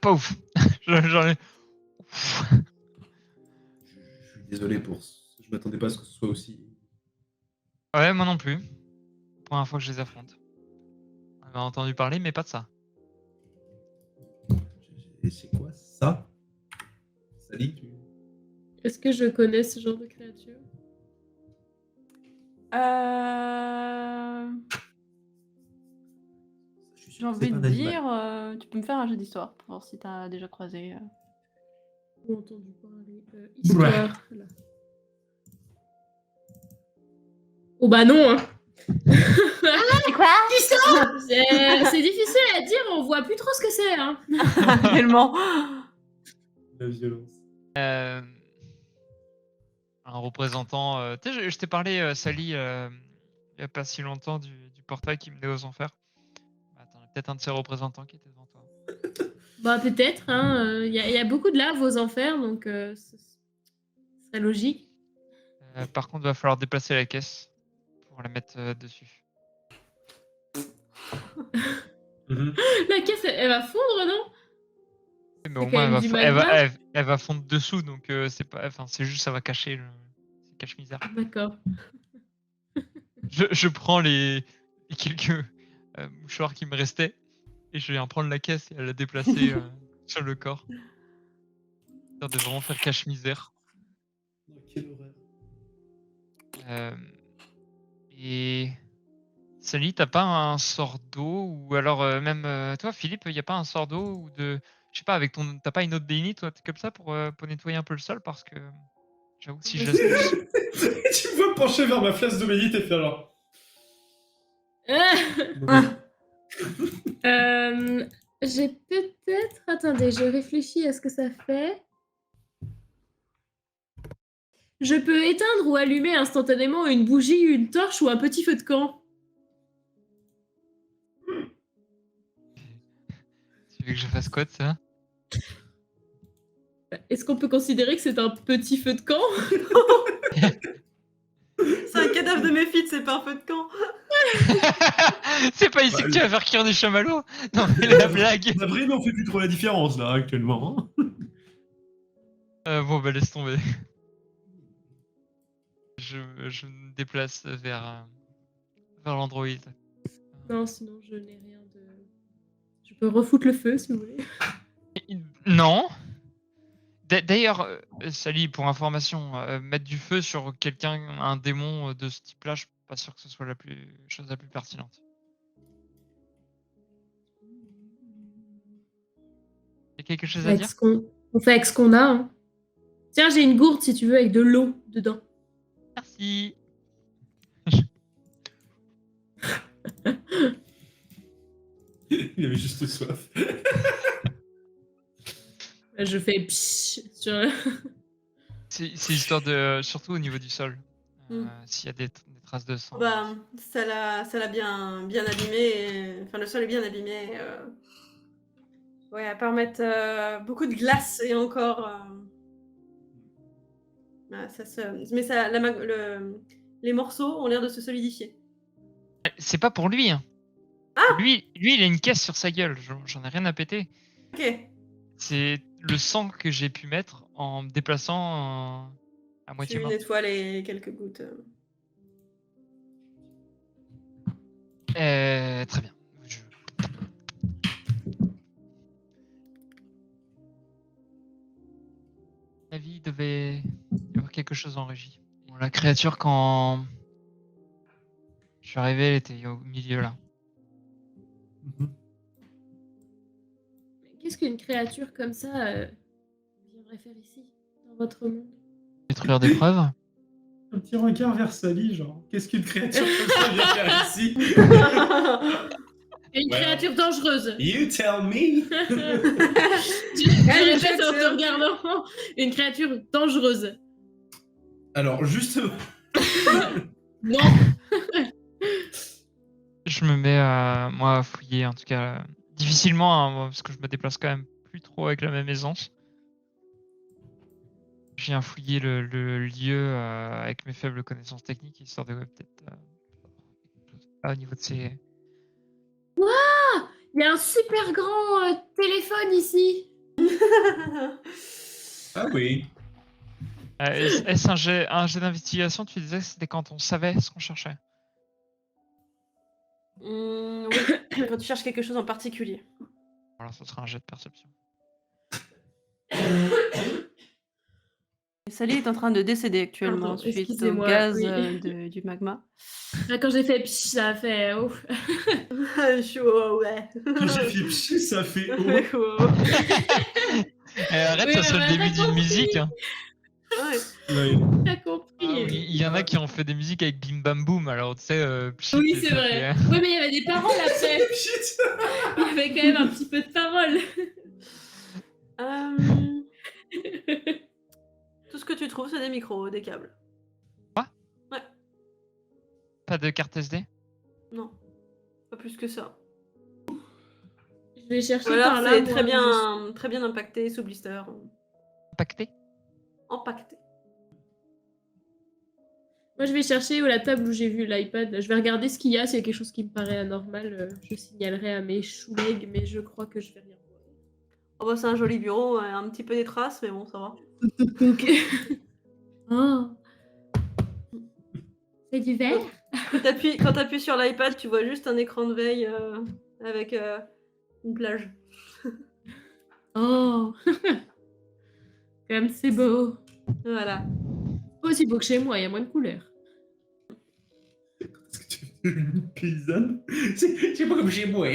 Pas ouf. J'en ai. Ouf. Je suis désolé pour ce. Je m'attendais pas à ce que ce soit aussi. Ouais, moi non plus. Première fois que je les affronte. On avait entendu parler, mais pas de ça. C'est quoi ça? Sally, tu. Est-ce que je connais ce genre de créature? Je suis J'ai sûr que c'est envie pas de un animal. dire, tu peux me faire un jeu d'histoire pour voir si t'as déjà croisé. Ou entendu parler. Histoire. Là. Oh bah non, hein. C'est quoi? C'est difficile à dire, on voit plus trop ce que c'est, hein. Tellement. La violence. Un représentant. Tu sais, je t'ai parlé, Sally, il y a pas si longtemps du portail qui menait aux enfers. Bah, t'en as peut-être un de ces représentants qui était devant toi. Bah peut-être, hein. Il y a beaucoup de lave aux enfers, donc ce serait logique. Par contre, il va falloir déplacer la caisse pour la mettre dessus. Mhm. La caisse, elle va fondre, non? Mais au quand moins, même du elle magma. elle va fondre dessous, donc c'est pas, enfin, c'est juste, ça va cacher le, c'est cache-misère. D'accord. Je prends les quelques mouchoirs qui me restaient et je vais en prendre la caisse et la déplacer sur le corps. Histoire de vraiment faire cache-misère. Oh, quelle horreur. Et Sally, t'as pas un sort d'eau ou alors même toi, Philippe, y a pas un sort d'eau ou de, je sais pas, avec ton, t'as pas une autre déini, toi, comme ça pour nettoyer un peu le sol parce que j'avoue que si je laisse plus. Tu me vois me pencher vers ma flasque de mélite et faire genre. J'ai peut-être... Attendez, je réfléchis à ce que ça fait. Je peux éteindre ou allumer instantanément une bougie, une torche ou un petit feu de camp. Tu veux que je fasse quoi de ça? Est-ce qu'on peut considérer que c'est un petit feu de camp? C'est un cadavre de méphite, c'est pas un feu de camp. C'est pas ici Bah, que tu vas faire cuire des chamallows. Non mais la blague. D'après nous, on fait plus trop la différence là actuellement. Bon bah laisse tomber. Je me déplace vers l'Android. Non, sinon je n'ai rien de... Je peux refoutre le feu si vous voulez. Non. D'ailleurs, Sally, pour information, mettre du feu sur quelqu'un, un démon de ce type-là, je suis pas sûr que ce soit la chose la plus pertinente. Y a quelque chose à Avec dire? ce on fait avec ce qu'on a. Hein. Tiens, j'ai une gourde si tu veux avec de l'eau dedans. Merci. Il avait juste soif. Je fais psh sur... C'est histoire de, surtout au niveau du sol, Mm. s'il y a des traces de sang. Bah, ça l'a bien abîmé. Enfin, le sol est bien abîmé. Ouais, à part mettre beaucoup de glace et encore. Ça se... Mais ça, les morceaux ont l'air de se solidifier. C'est pas pour lui. Hein. Ah lui, il a une caisse sur sa gueule. J'en ai rien à péter. Ok. C'est le sang que j'ai pu mettre en me déplaçant à moitié Tu main. nettoies les quelques gouttes. Très bien. chose en régie. Bon, la créature, quand je suis arrivé, elle était au milieu là. Mhm. Qu'est-ce qu'une créature comme ça viendrait faire ici, dans votre monde? Détruire des preuves. Un petit regard vers Sally, genre, qu'est-ce qu'une créature comme ça vient faire ici? Une Well. créature dangereuse. You tell me! Je répète en te regardant. Une créature dangereuse. Alors, justement, Non. Je me mets moi à fouiller, en tout cas difficilement, hein, moi, parce que je me déplace quand même plus trop avec la même aisance. Je viens fouiller le lieu avec mes faibles connaissances techniques, histoire de peut-être au niveau de ces... Il y a un super grand téléphone ici. ah oui. Est-ce un jet d'investigation? Tu disais que c'était quand on savait ce qu'on cherchait. Oui, quand tu cherches quelque chose en particulier. Voilà, ce sera un jet de perception. Sally est en train de décéder actuellement Pardon, suite au excusez-moi, gaz oui. du magma. Là, quand j'ai fait psh, ça a fait ouf. Chaud, ouais. Quand j'ai fait pchi, ça fait oh. Arrête, Oui, ça serait mais le début t'as d'une compris. musique. Hein. Ouais. Ouais. T'as compris. Il y en a qui ont fait des musiques avec Bim Bam Boom, alors tu sais... pchit, Oui, et c'est ça vrai. fait, Oui, mais il y avait des paroles après. Shit. Il y avait quand même un petit peu de paroles. Tout ce que tu trouves, c'est des micros, des câbles. Pas de carte SD? Non, pas plus que ça. Je vais chercher Ou alors par là. c'est moi, très bien impacté sous blister. Impacté? Impacté. Moi, je vais chercher la table où j'ai vu l'iPad. Je vais regarder ce qu'il y a. S'il y a quelque chose qui me paraît anormal, je signalerai à mes choulegs, mais je crois que je vais rien voir. Oh bah c'est un joli bureau, un petit peu des traces, mais bon, ça va. Ok. Oh. C'est du verre? Quand t'appuies sur l'iPad, tu vois juste un écran de veille avec une plage. Oh. Comme c'est beau. Voilà. Pas aussi beau que chez moi, il y a moins de couleurs. Est-ce que tu es une paysanne? C'est pas comme chez moi.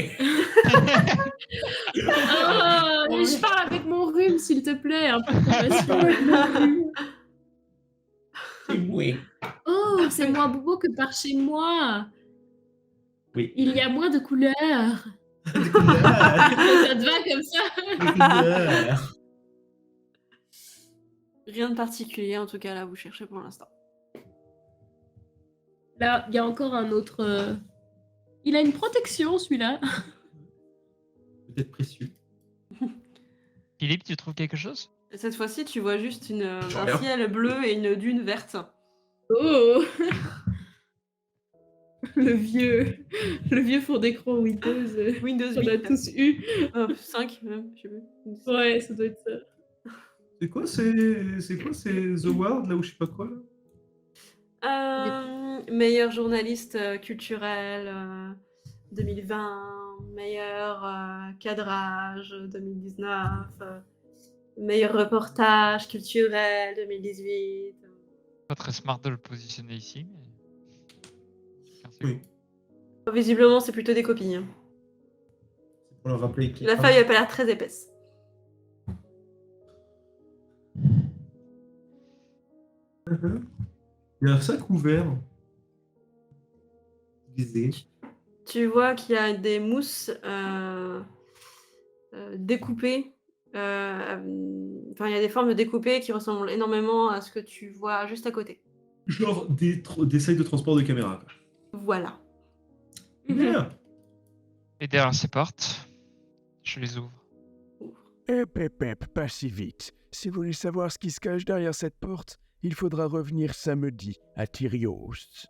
Oh, je parle avec mon rhume, s'il te plaît. Un peu de compassion avec mon rhume. C'est moi. Oh, c'est moins beau que par chez moi. Oui. Il y a moins de couleurs. Des couleurs. Ça te va comme ça? Des couleurs. Rien de particulier en tout cas là, vous cherchez pour l'instant. Là, il y a encore un autre. Il a une protection, celui-là. Peut-être précieux. Philippe, tu trouves quelque chose? Et cette fois-ci, tu vois juste J'en un reviens. ciel bleu et une dune verte. Oh. Le vieux fond d'écran Windows. Windows On 8. a tous eu. 5 même, je sais plus. Ouais, ça doit être ça. C'est quoi c'est The Ward, là où je sais pas quoi, là? Meilleur journaliste culturel 2020, meilleur cadrage 2019, meilleur reportage culturel 2018. Pas très smart de le positionner ici, mais... Oui. Visiblement, c'est plutôt des copies. Hein. C'est pour leur rappeler qu'il La feuille a pas l'air très épaisse. Il y a un sac ouvert. Visé. Tu vois qu'il y a des mousses découpées. Enfin, il y a des formes découpées qui ressemblent énormément à ce que tu vois juste à côté. Genre des sacs de transport de caméra. Quoi. Voilà. Bien. Et derrière ces portes, je les ouvre. Pas si vite. Si vous voulez savoir ce qui se cache derrière cette porte, il faudra revenir samedi à Tyrios.